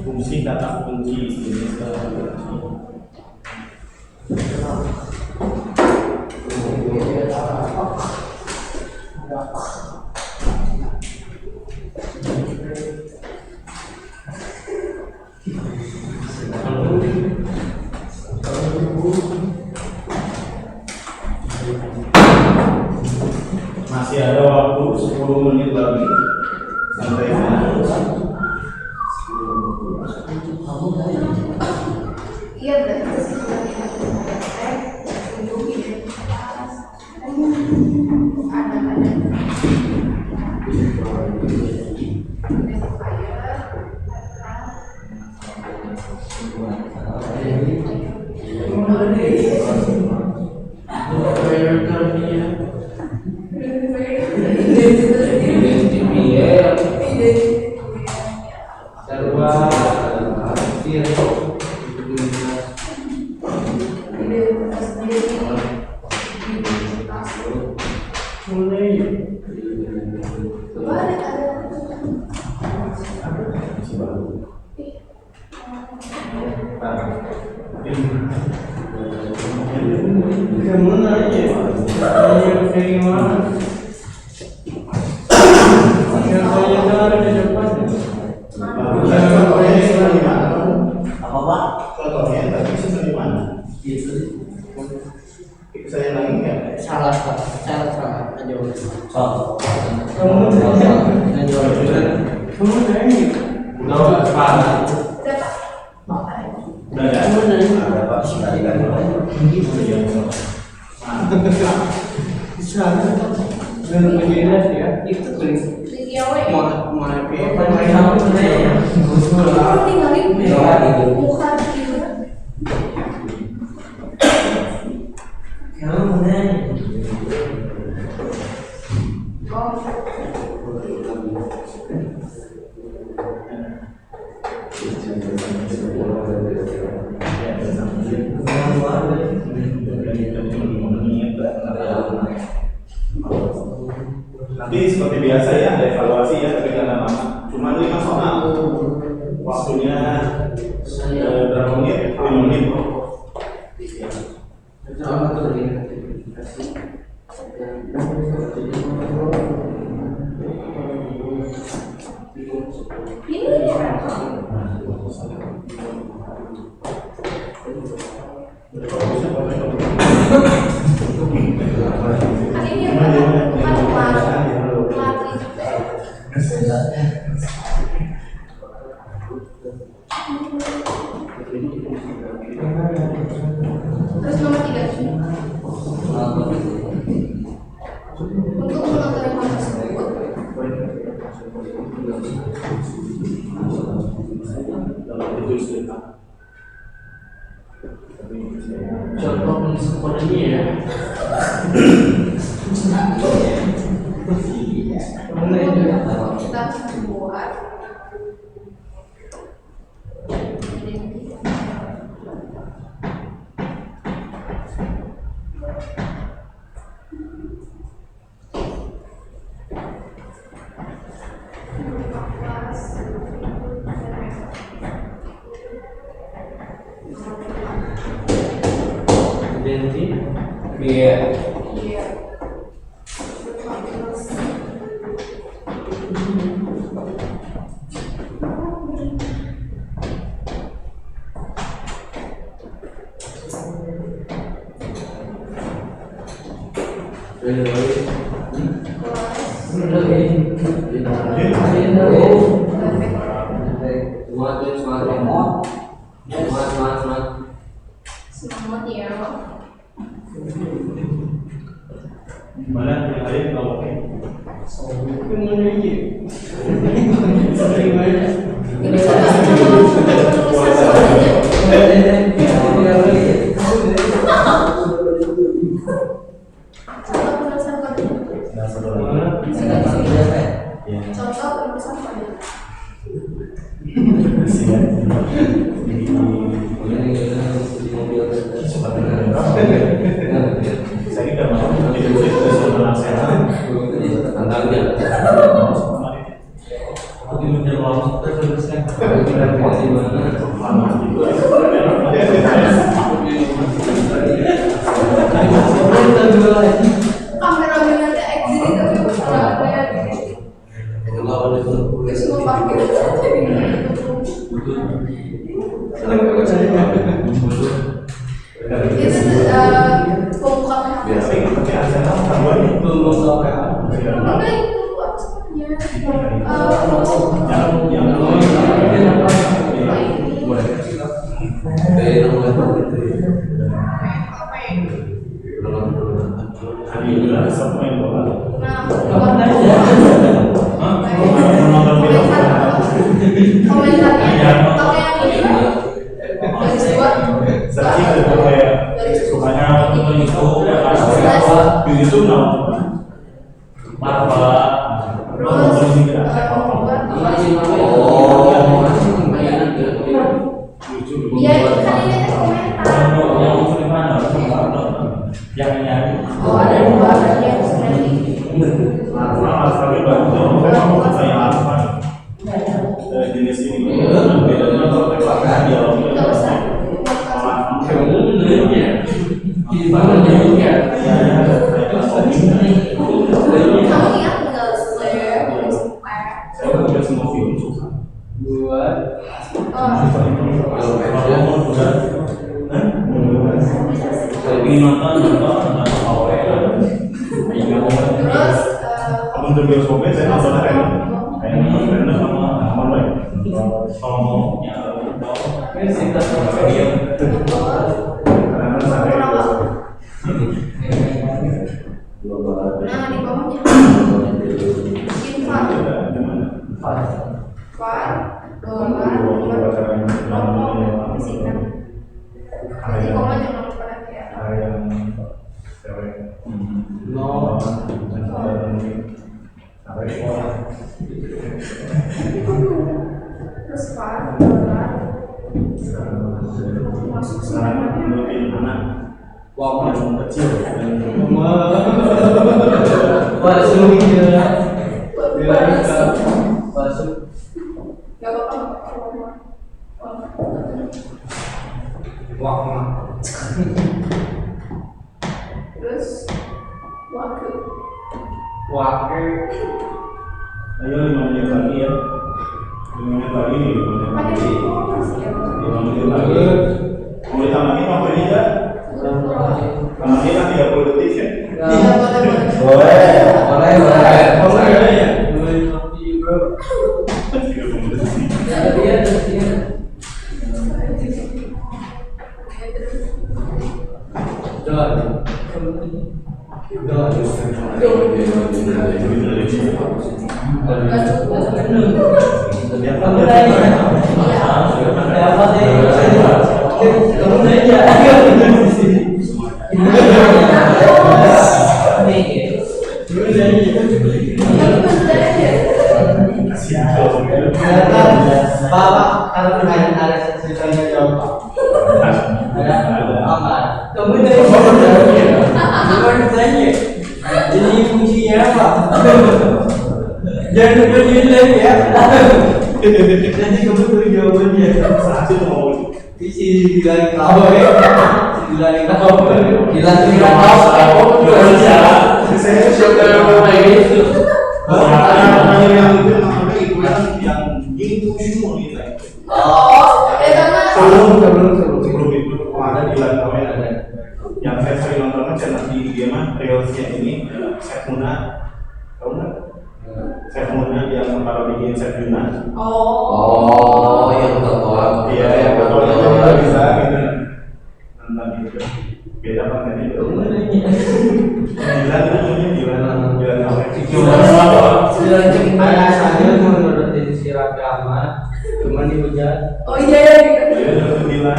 Fungsi kata kunci ini masih ada waktu 10 menit lagi. Santai saja. iya berarti tunggu identitas ada Apa Pak? Contohnya tadi sistem di mana? Saya lagi ya. Salah Pak, salah aja. Contoh. Udah Pak. Bisa. Dengan menjelaskan ya. Itu tulis. Di Jawa ya. Mau Kamu tinggalin muka gitu. Nanti seperti biasa ya, ada evaluasi ya, tapi karena lama. Cuma 5 soal. Waktunya berapa menit? 5 menit. Ini terus nomor 3 untuk menonton hal tersebut Contoh seperti ini ya. kita buat Iya. iya. Semangat ya. Gimana yang lain kalau Ini contoh penulisan pada saya tidak mau kamera nanti exit itu kayak semua pakai itu pembukaan biasa pakai Arsenal tambah itu enggak itu apa sebenarnya komentarnya pakai yang ini garis dua sukanya nonton YouTube di YouTube iya kan ini komentar oh ada dua yang jenis ini bedanya kalau dialognya nggak usah kamu ingat nggak Slayer saya udah semua film suka ingin nonton terus kamu nonton bioskopnya saya nonton Rena sama Aman kalau mau kurang Uang yang kecil dan Masuk ya. Masuk. Gak apa-apa. uang Terus waktu. Wakil. Ayo 5 menit lagi ya. 5 menit lagi nih. 5 menit Pakai lagi. informasi ya. 5 menit lagi. Mau ditambahin waktunya enggak? Tambahin lah 30 detik ya. Tidak boleh. Boleh. Boleh ya. Boleh nanti bro. 30 detik. Dia. Bapak kalau pertanyaan ada ceritanya jawab. Kamu tanya. Jadi kuncinya apa? Jangan lupa lagi ya. Nanti kamu tuh jawabannya. Satu mau Isi bilang kau ya. Bilang kau. Bilang saya siapa yang itu? Pertanyaan yang itu namanya yang gitu semua nih saya. Oh, Sebelum itu ada di Langkawi ada yang saya sering nonton channel di dia mah reelsnya ini Chef Muna, tahu nggak? Chef Muna yang kalau bikin Chef Yuna. Oh, yang betul. Iya, yang betul itu nggak bisa gitu. Nonton gitu. Beda banget itu. Bilang Ayah saya menurut si Ragama, cuman dihujat. oh iya ya gitu. Iya, itu bilang.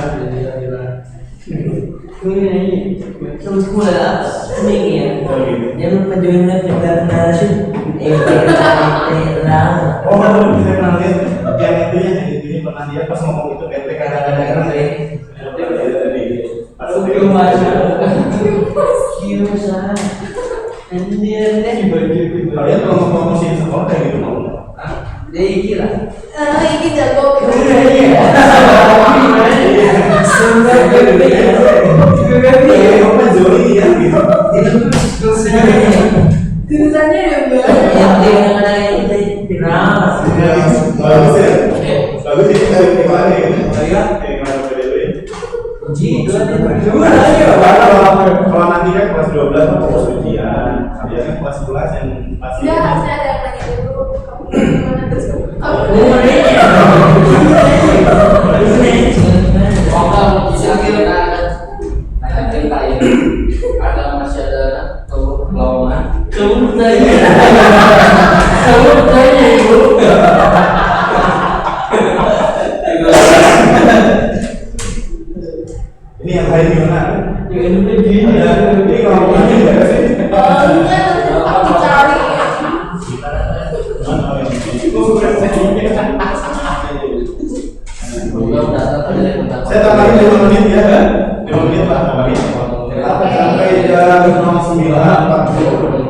Ini Sekolah ini ya. Oh gitu. Jangan menjualnya karena Oh, kalau bisa kenalin yang itu ya, yang itu pernah dia pas ngomong itu bete kadang-kadang kalian kalau mau promosiin sekolah kayak gitu mau nggak? Ini jago. Apa Joni ya gitu? Tulisannya ya mbak. Bagus ya, bagus ini dari gimana ya? Gimana kalau nanti kan kelas 12 kan fokus ujian, dia kan kelas 11 yang pasti. Ya harusnya ada yang nanya dulu. Kamu gimana terus? Kamu Ini yang lain gimana? begini. Ini ngomongnya enggak sih? aku cari. Saya tambahin 5 menit ya, 5 menit lah tambahin. Kita sampai jam 09.40.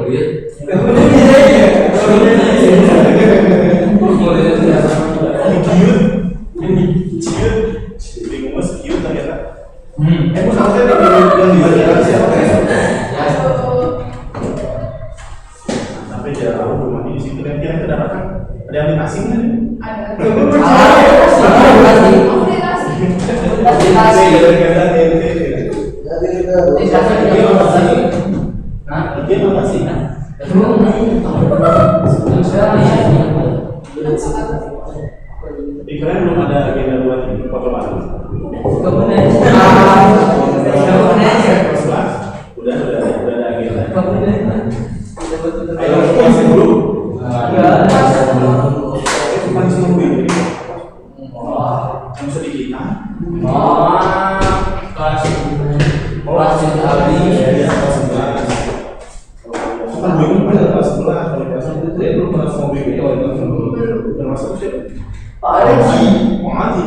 Bingung mas, cute ternyata. Maksudnya yang dibacakan siapa ya? Sampai jauh rumah di situ kan kira kedatangan ada yang dikasih nggak? Ada. Pikiran belum ada agenda buat foto baru. Udah ada agenda. Ayo masih dulu. Bukan semua ini. Yang sedikitan. Kelas 11. Bukan bingung pada kelas 11. Kalau kelas 11 dia belum pernah semua bingung. Termasuk siapa? Haji.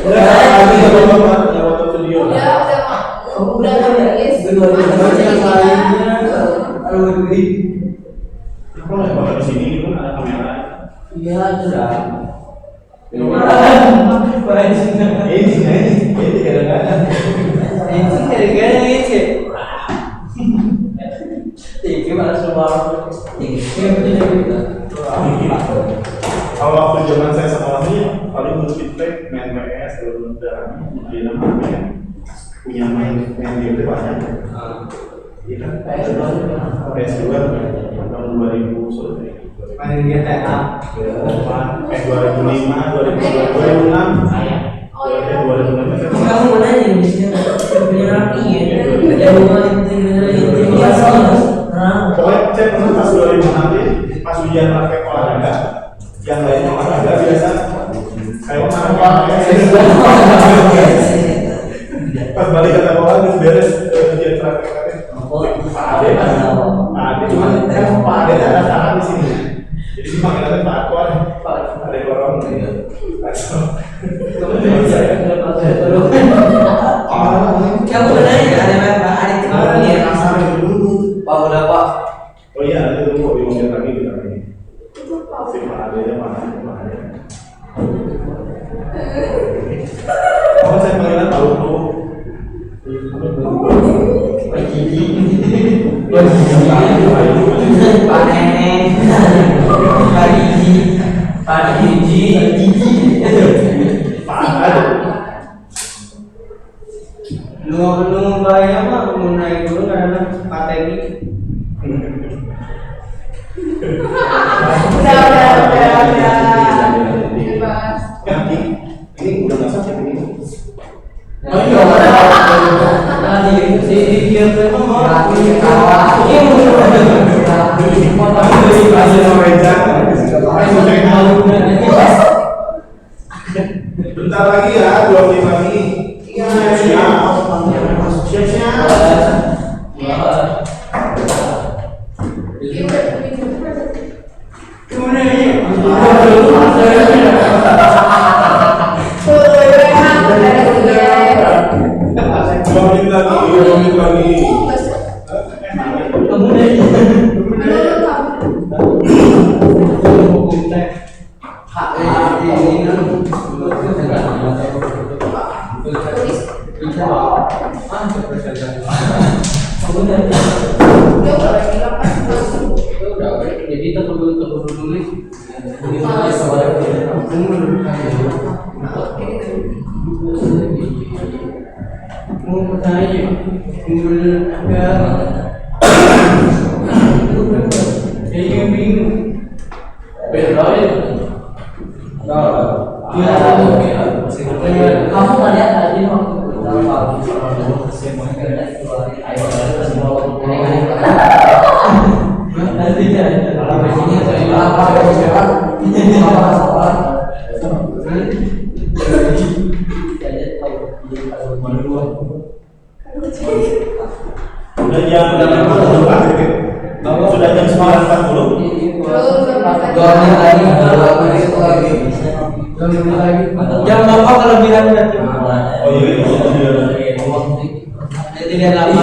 Udah, yang waktu itu yang lainnya aduh Aku nggak bawa di sini itu ada kamera. iya sudah Ini kadang-kadang. Kalau waktu zaman saya sekolah ini paling feedback main PS kalau udah di namanya punya main game itu banyak. Iya kan? PS2 tahun 2000 sorry. main GTA PS 2005, 2006. Oh iya. 2006 Kamu mana nih misalnya punya rapi ya? Ada rumah itu biasa. pokoknya saya pernah pas 2006 pas ujian praktek olahraga yang lainnya olahraga biasa kayak olahraga pas balik ke sekolah terus beres ujian praktek Pak Ade cuman kan Pak Ade ada salah di sini jadi panggilannya Pak Akwan Pak Ade Korong Kamu nanya ada apa? Ada kemarin ya? Pak udah Pak oh iya itu kok di mobil lagi kita ini si Pak Ade nya Pak Ade oh saya panggilan Pak Lutu Pak Neneng, Pak Gigi, Pak Gigi, Pak Ade nunggu bayar mah mau naik dulu karena Pak Tegi Udah. Bebas. Ini udah nggak sampai ini. oh iya tadi si dia memang mau Bentar lagi ya, 2 menit lagi. Iya, siap. Siap. gimana ini Dua menit lagi. kamu nanya jadi terburu nulis mau bertanya yang bingung beda kamu nggak lihat tadi waktu Udah jam 9.40. Sudah jam 9.40. jam berapa kelebihan berarti Oh iya. jadi dia lama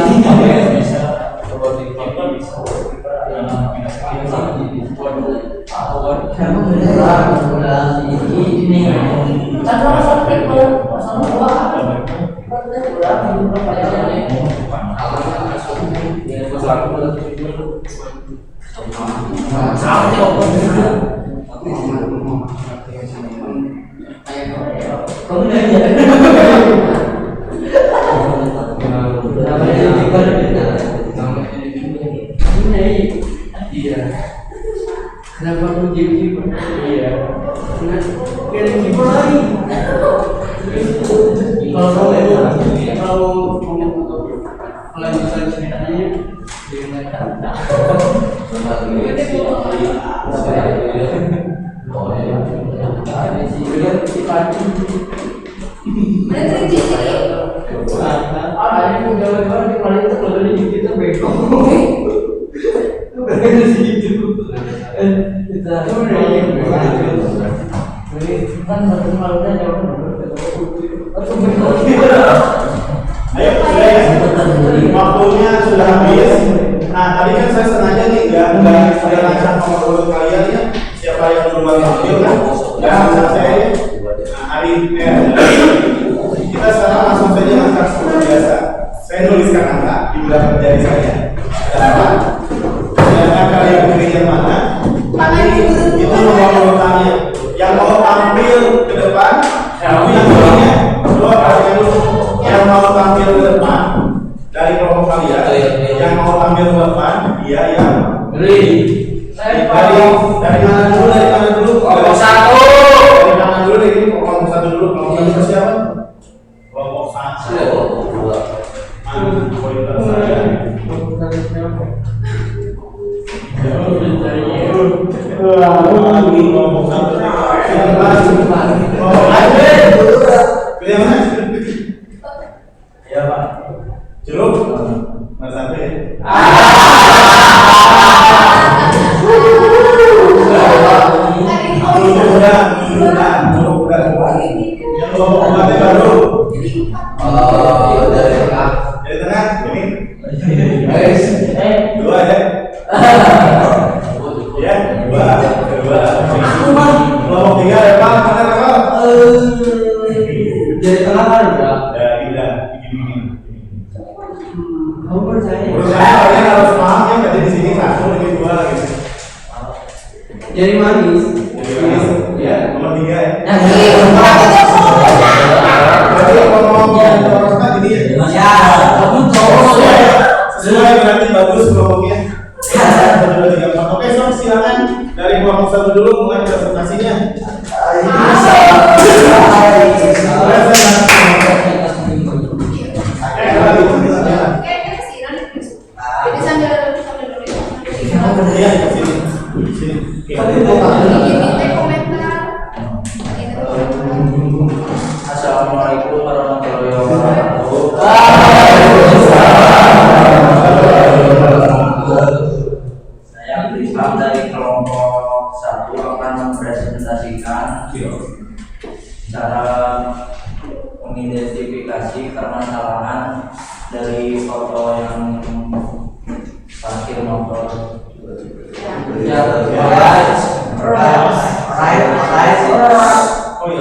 kenapa aku jadi iya kalau ngomong untuk kelanjutan ceritanya Ayo, sudah ya. Waktunya sudah habis. Nah, tadi kan saya sengaja nih nggak saya rancang nomor urut kalian ya. Siapa yang duluan tampil kan? Dan saya hari kita sekarang langsung saja angka seperti biasa. Saya nuliskan angka di belakang jari saya. Ada apa? Dan angka yang pilih yang mana? Nanti itu nomor urutannya. Yang mau tampil ke depan, yang pilihnya dua kalian dulu. Yang mau tampil ke depan dari kelompok kalian, yang mau tampil ke depan dia yang dari mana dulu, kelompok satu. Dari mana dulu ini kelompok satu dulu, kelompok satu siapa? Kelompok satu. Pointer saya. Lagi kelompok satu. Pilih mana? Ya Pak. Jeruk? Mas Andre. Yang kelompok obatnya baru. Dari tengah, ini. Dua ya. Ya, dua. Kelompok tiga ya Pak, mana Pak? Dari tengah kan enggak? Ya, tidak. Begini. Kamu percaya? Menurut saya kalian harus paham ya, berarti di sini satu, ini dua gitu. Jadi manis. Jadi manis. Ya, nomor tiga ya. Berarti kalau mau orang ini ya. Sesuai berarti bagus kelompoknya. 1, 2, 3, 4. Oke, sob silakan dari kelompok satu dulu mulai presentasinya. Assalamualaikum warahmatullahi wabarakatuh. Saya Islam dari kelompok 1 akan mempresentasikan cara mengidentifikasi permasalahan dari foto yang parkir motor.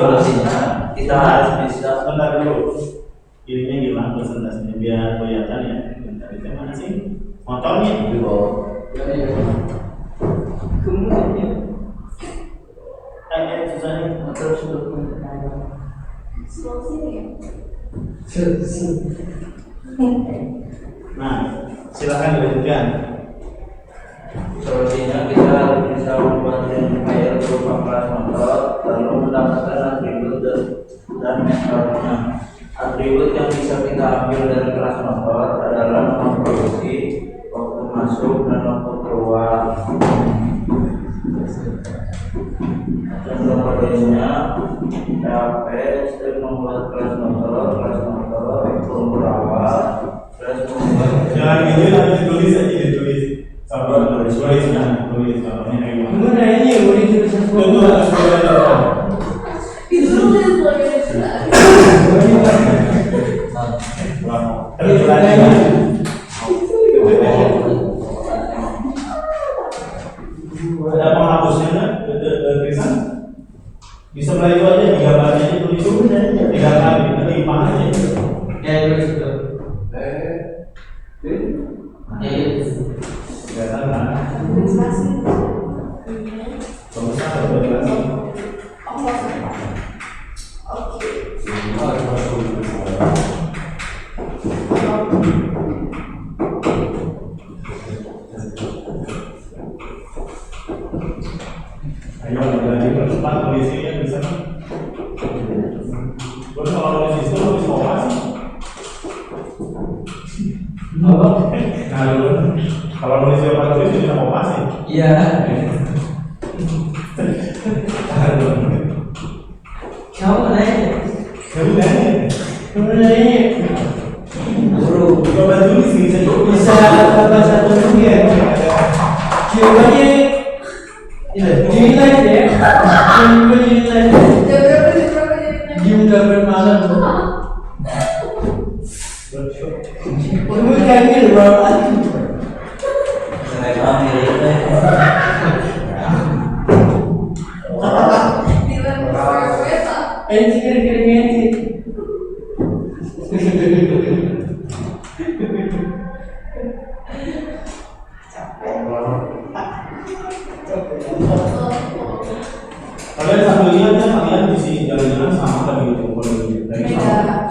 Solusinya kita harus bisa. Bentar dulu. Ininya gimana presentasinya biar kelihatan ya. Bentar itu mana sih? Motornya di bawah. Susah nih. Nah, silakan dilanjutkan. Solusinya kita bisa membuat file berupa kelas motor, lalu mendapatkan atribut dan metodenya. Atribut yang bisa kita ambil dari kelas motor adalah nomor produksi, waktu masuk, dan waktu keluar. Contoh kodenya PHP, step membuat kelas motor, umur awal, Jangan gitu nanti ditulis aja ditulis. Sabar tulis contohnya kayak gimana. Gimana ini? Boleh tulisan Contoh harus belajar. Ada penghapusnya nggak? Tulisan? Bisa belajar itu aja digambarnya itu tiga kali nanti ipang aja. Ya itu sudah. Kelihatan kan? Bagus atau berarti? Ayo lagi percepat polisinya bisa kan? Terus kalau polisi itu habis mau apa sih? Nah dulu kalau polisi apa tulis bisa mau apa sih? Iya. Kamu nanya. Kamu nanya. Guru. Coba tulis Bisa baca dulu ya. Jawabannya dinilai deh. Dinilai. Jam berapa malam? Kalian sambil lihat ya, kalian di sini jalan-jalan sama tadi itu dari sama.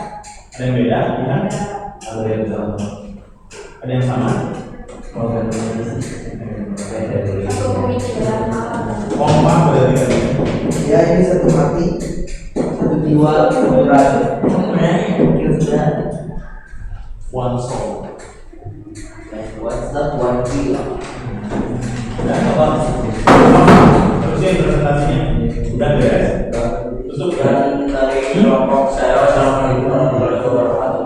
Ada yang beda, ya? Ada yang sama. Ada yang sama? Kompak berarti kan? Ya ini satu mati, satu jiwa berat. One soul. What's that one jiwa? Udah apa? Terusnya presentasinya udah beres. Tutup kan? Dan dari kelompok saya, wassalamualaikum warahmatullahi wabarakatuh.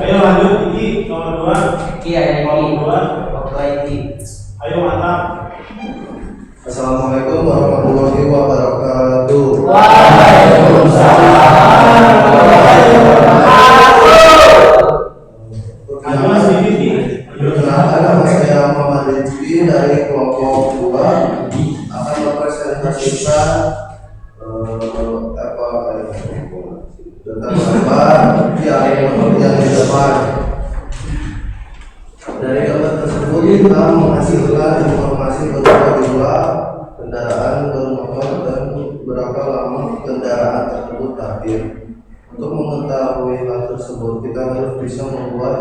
Ayo lanjut, Iki nomor 2. Iya, yang ini. Nomor 2. Waktu IT. Ayo mantap. Assalamualaikum warahmatullahi wabarakatuh. Ayo sedikit nih. Perkenalkan, nama saya Muhammad Rizky dari kelompok 2 akan mempresentasikan tentang gambar yang di depan. Dari gambar tersebut kita menghasilkan informasi berupa jumlah kendaraan bermotor dan berapa lama kendaraan tersebut parkir. Untuk mengetahui hal tersebut kita harus bisa membuat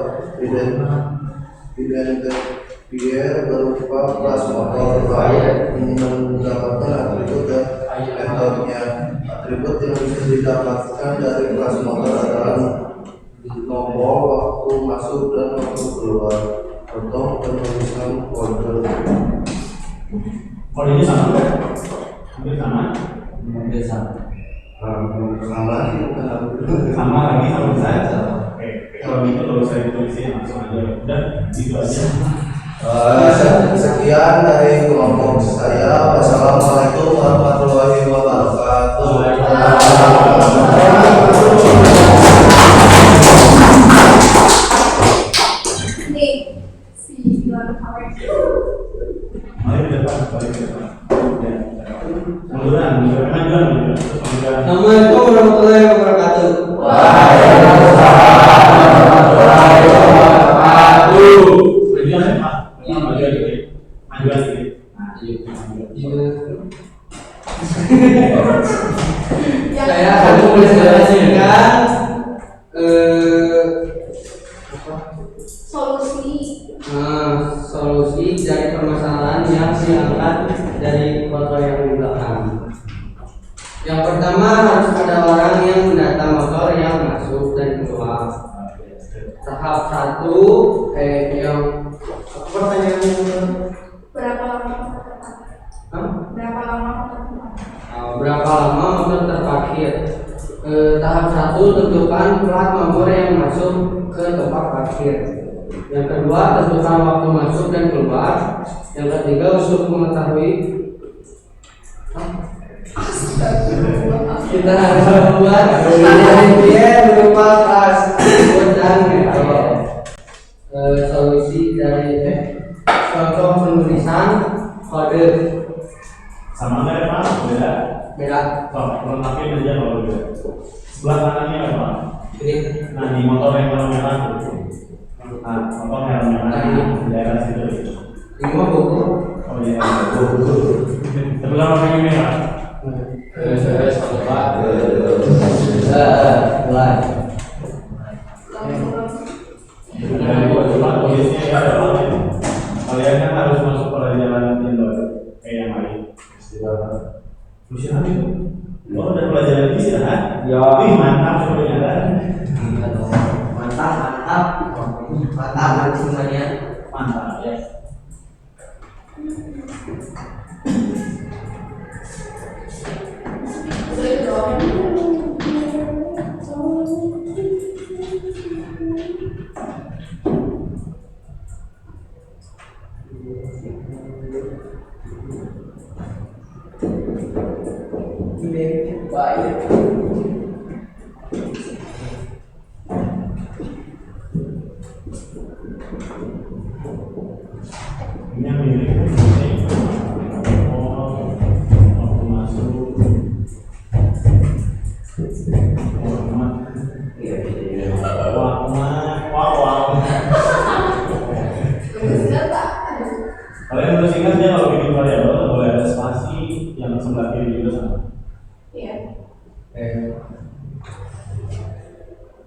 identifier berupa plat motor mendapatkan atribut dan metodenya. Atribut yang bisa didapatkan dari plat motor adalah nomor, waktu masuk dan waktu keluar, atau penulisan kode. Kodenya sama nggak? Hampir sama. Mobil sama. Sama sih, Sama lagi sama saja. Oke, kalau gitu kalau saya tulisin langsung aja. Udah, gitu aja. Sekian dari kelompok saya. Wassalamualaikum warahmatullahi wabarakatuh. Nih, si Iwan Hawek. Ayo ke depan, balik ke depan. Munduran. Assalamualaikum warahmatullahi wabarakatuh. Majuan ya Pak? Majuan dikit. Majuan dikit. Saya akan mempresentasikan solusi dari permasalahan yang diangkat dari foto yang di belakang. Yang pertama, harus ada orang yang mendata motor yang masuk dan keluar. Tahap 1 yang pertanyaannya Berapa lama motor terparkir? Berapa lama motor terparkir? berapa lama motor terparkir? Tahap 1, tentukan plat nomor yang masuk ke tempat parkir. Yang kedua, tentukan waktu masuk dan keluar. Yang ketiga, untuk mengetahui kita harus membuat identifier berupa kelas dan metode. Solusi dari contoh penulisan kode. Sama nggak ya Pak? Beda. Beda. Sok, lengkapin aja kalau beda. Sebelah kanannya apa Pak? Ini Nah di motor yang warna merah tuh. Nah, motor yang warna merah di daerah situ. ini mah buku. Oh iya, buku. Sebelah warna merah. Saya coba. Mulai. Dari gua coba tulisnya ya ada apa? Kalian kan harus masuk pelajaran indoor kayak yang lain. Istirahat itu. Oh, udah pelajaran istirahat? Ya. Wih, mantap sebenarnya. Mantap semuanya. Mantap ya. Boleh dong. Baik. Ini yang mirip. Oh, waktu masuk. Iya, jadi Kalian harus ingat ya kalau bikin variabel boleh ada spasi yang sebelah kiri juga sama. Iya.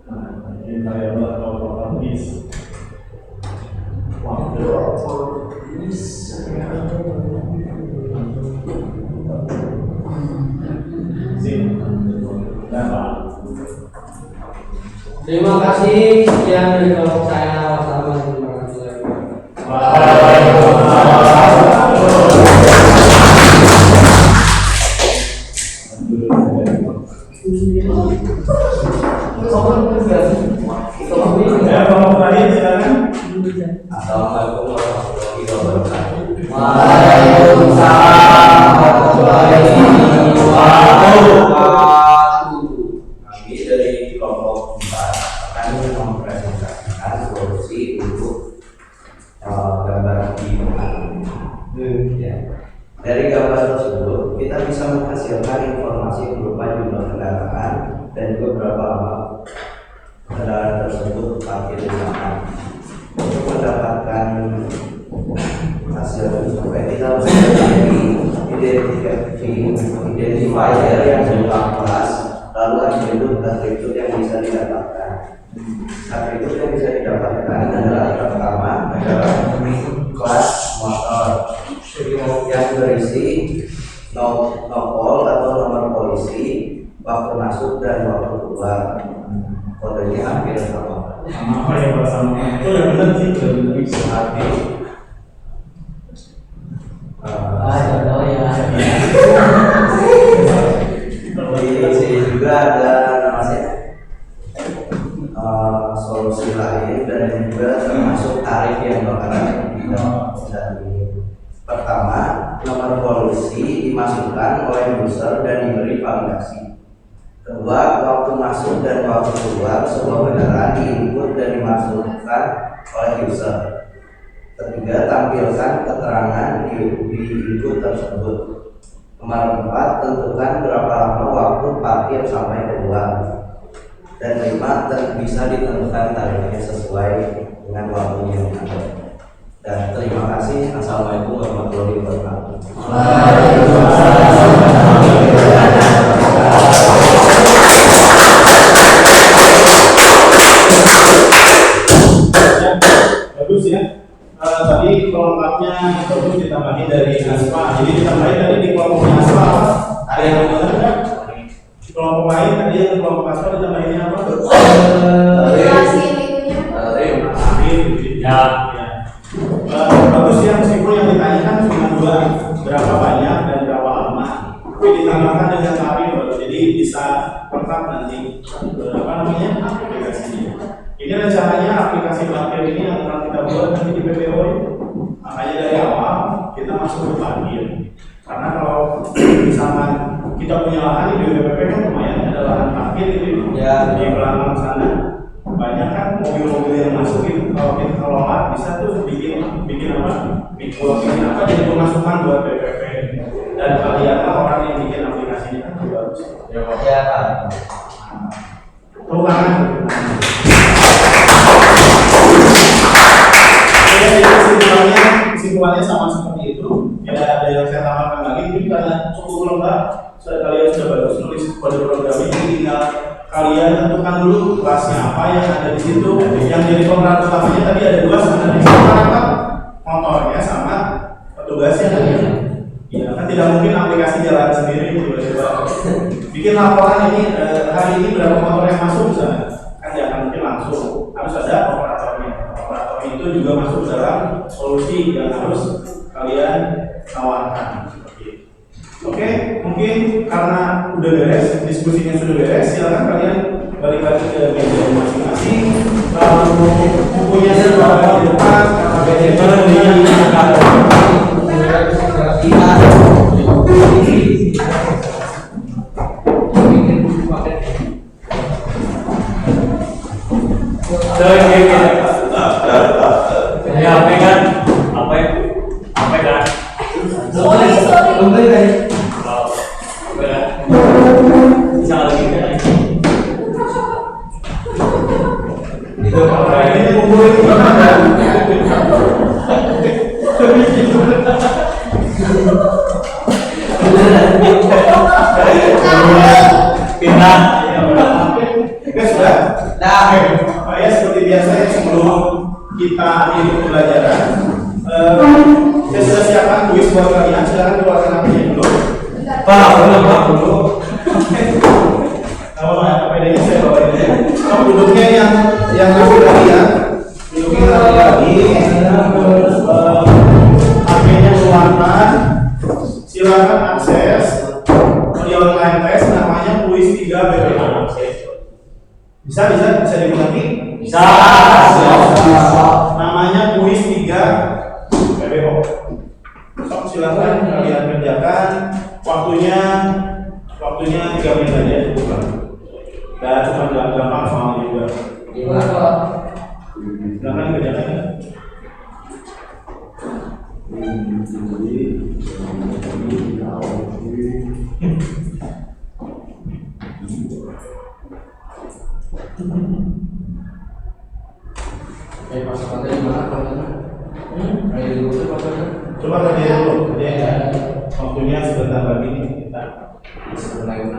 Nah, bikin variabel atau properties. Terima kasih, sekian dari kelompok saya. Wassalamualaikum warahmatullahi Ya, kalau terakhir silakan. Assalamualaikum warahmatullahi wabarakatuh. Waalaikumsalam warahmatullahi wabarakatuh. Kami dari kelompok 4 akan mempresentasikan solusi untuk gambar di ya. Dari gambar tersebut kita bisa menghasilkan informasi berupa jumlah kendaraan dan juga berapa lama kendaraan tersebut parkir di sana. Untuk mendapatkan hasil supaya kita harus identifier yang jumlah kelas, lalu atribut yang bisa didapatkan. Atribut yang bisa didapatkan adalah yang pertama adalah kelas motor yang berisi nopol atau nomor polisi, waktu masuk dan waktu keluar. Kodenya hampir sama. Sama apa ya Pak sama? Itu udah benar sih, udah benar bisa hati. Di sini juga ada namanya solusi lain dan juga termasuk tarif yang bakalan kita ini. Pertama, nomor polisi dimasukkan oleh user dan diberi validasi. Kedua, waktu masuk dan waktu keluar sebuah kendaraan diinput dan dimasukkan oleh user. Ketiga, tampilkan keterangan di input tersebut. Nomor 4, tentukan berapa lama waktu parkir sampai keluar. Dan 5, bisa ditentukan tarifnya sesuai dengan waktu yang ada. Dan terima kasih. Assalamualaikum warahmatullahi wabarakatuh. Bagus ya. Tadi kelompoknya bagus ditambahin dari Aspa. Jadi ditambahin tadi di kelompoknya Aspa apa? Ada yang benar enggak? Di kelompok lain tadi yang kelompok Aspa ditambahinnya apa? Durasi itunya. Ya. Bagus ya, meskipun yang ditanyakan cuma dua, berapa banyak dan berapa lama. Tapi ditambahkan dengan tarif, jadi bisa lengkap nanti aplikasinya. Ini rencananya aplikasi parkir ini yang akan kita buat nanti di PPO. Makanya dari awal kita masuk ke parkir. Karena kalau misalkan kita punya lahan di BPP kan lumayan ada lahan parkir gitu ya, di belakang sana. Banyak kan mobil-mobil yang masuk gitu. Kalau kita kelola bisa tuh bikin apa jadi pemasukan buat BPP. Dan kalianlah orang yang bikin aplikasinya kan juga bagus. Ya Pak. Kesimpulannya sama seperti itu. Ada yang saya tambahkan lagi. Ini karena cukup lengkap. Kalian sudah bagus nulis kode programming. Tinggal kalian tentukan dulu kelasnya apa yang ada di situ. Yang jadi pemeran utamanya tadi ada dua sebenarnya. Apa? Motornya sama petugasnya tadi. Ya kan tidak mungkin aplikasi jalan sendiri tiba-tiba. Bikin laporan ini hari ini berapa motor yang masuk misalnya. Kan jangan mungkin langsung. Harus ada operatornya. Operator itu juga masuk dalam solusi yang harus kalian tawarkan. Oke, mungkin karena udah beres, diskusinya sudah beres, silakan kalian balik lagi ke meja masing-masing. Lalu bukunya sudah di depan, Ini apa kan? Apa ya? Apa kan? Sorry. Bisa lagi kan? Itu apa ini kumpulin gimana? Kita Oke sudah. Ya seperti biasa ya sebelum kita akhiri pembelajaran, saya sudah siapkan kuis buat kalian. Silakan keluarkan HP-nya dulu. Pak dulu. Nama HP-nya saya bawain. Kamu duduknya yang rapi lagi ya. Duduknya rapi lagi. HP-nya keluarkan. Silakan akses di online test namanya kuis 3 BPH. Bisa dimengerti? bisa. Namanya kuis 3 PBO. Sok silakan kalian kerjakan. Waktunya 3 menit aja bukan. Dan cuma gampang soalnya juga. Silakan kerjakan ya. Pasukannya di mana? Ayo dulu pasukannya. Coba kerjain dulu, kerjain. Waktunya sebentar lagi nih kita. Sebenarnya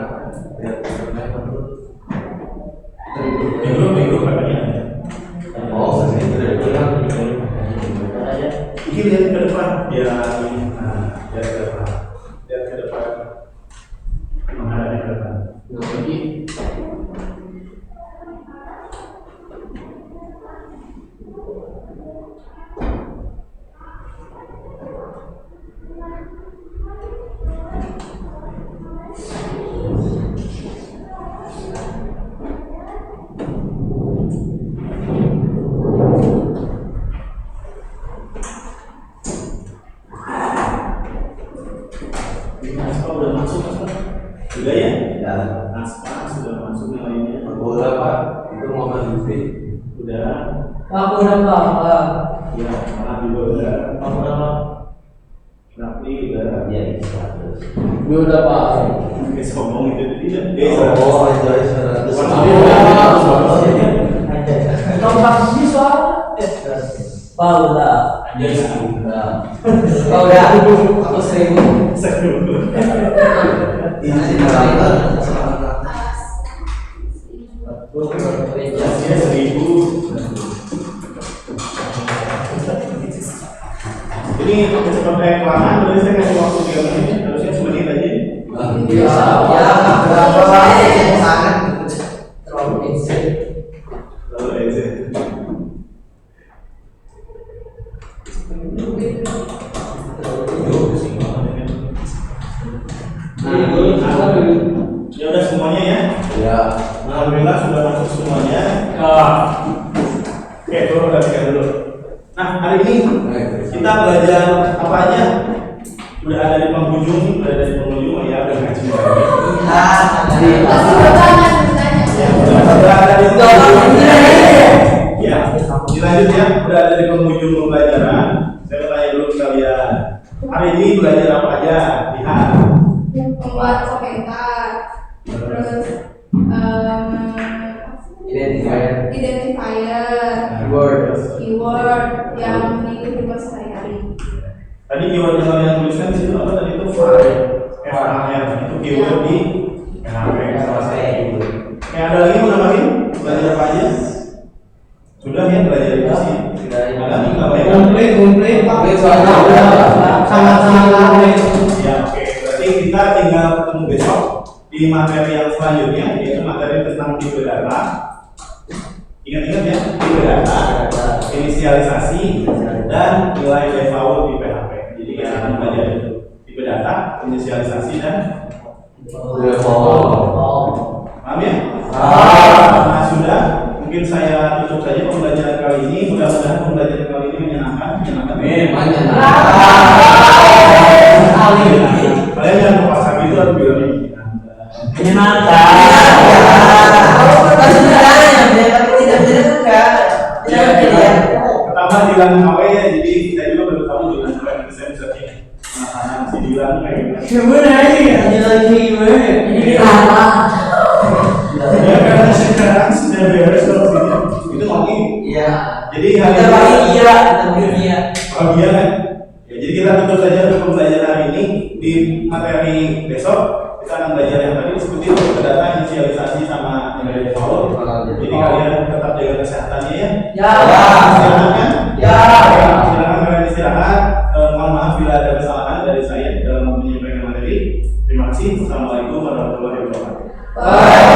lihat sebenarnya dulu. Minggu katanya. Oh, ini Ini lihat ke depan. Ya, lihat ke depan. Lihat ke depan. Menghadap ke depan. lagi. Naspa udah masuk, Naspa? Sudah ya? Ya. Naspa sudah masuk nilainya. Boleh Pak, itu mau mandi. Udah. Aku udah paham. Ya, malah juga udah. Apa nama? Rapi udah. Ya, 100. Gue udah paham. Oke, sombong itu tidak. Oh, itu 100. Nomor siswa. Paula. Anjay sekarang. Oh udah, aku 1000. Ini sih berapa? Jasnya 1000. Ini cepat kayak kelamaan, berarti saya kasih waktu 3 menit, harusnya semenit aja. Biasa. Ya, berapa? Sangat terlalu insane. Lalu aja. Ya udah semuanya ya. Ya. Alhamdulillah sudah masuk semuanya. Oke, turun dulu. Nah, hari ini kita belajar apa aja? Udah ada di penghujung, ya udah ngaji lagi. Ya, udah ada di penghujung. Ya, dilanjut ya. Udah ada di penghujung pembelajaran. Saya tanya dulu ke kalian. Hari ini belajar apa aja? Lihat. Membuat komentar, terus Identifier. keyword yang diikuti sehari-hari. Tadi keyword yang kalian tuliskan di situ apa tadi itu file. Itu keyword di PHP. Ada lagi mau nambahin? Belajar apa aja? Sudah ya belajar itu sih. Ada nih nggak boleh? Komplit soalnya udah sangat-sangat Ya oke. Berarti kita tinggal ketemu besok di materi yang selanjutnya, yaitu materi tentang tipe data. Ingat-ingat ya, tipe data, inisialisasi, dan nilai default di PHP. Jadi kita akan belajar itu tipe data, inisialisasi, dan paham ya? Nah sudah, mungkin saya tutup saja pembelajaran kali ini. Mudah-mudahan pembelajaran kali ini menyenangkan. Kalian jangan lupa sapi itu harus bilang Menyenangkan. Sebenarnya, tapi tidak menyenangkan. Dilan KW ya, jadi saya juga baru tahu Dilan KW itu saya bisa penasaran si Dilan kayak gimana. Gimana ini? Ada lagi gimana? Ini apa? Ya karena sekarang sudah beres kalau sini itu mau ini. Iya. Jadi Kita paling iya, kita paling iya. bagian kan. Ya, jadi kita tutup saja untuk pembelajaran hari ini. Di materi besok kita akan belajar yang tadi seperti itu, data inisialisasi sama nilai power. Jadi kalian tetap jaga kesehatannya ya. Ya. Silakan kan? Ya. Silakan kalian istirahat. Mohon maaf bila ada kesalahan dari saya dalam menyampaikan materi. Terima kasih. Assalamualaikum warahmatullahi wabarakatuh.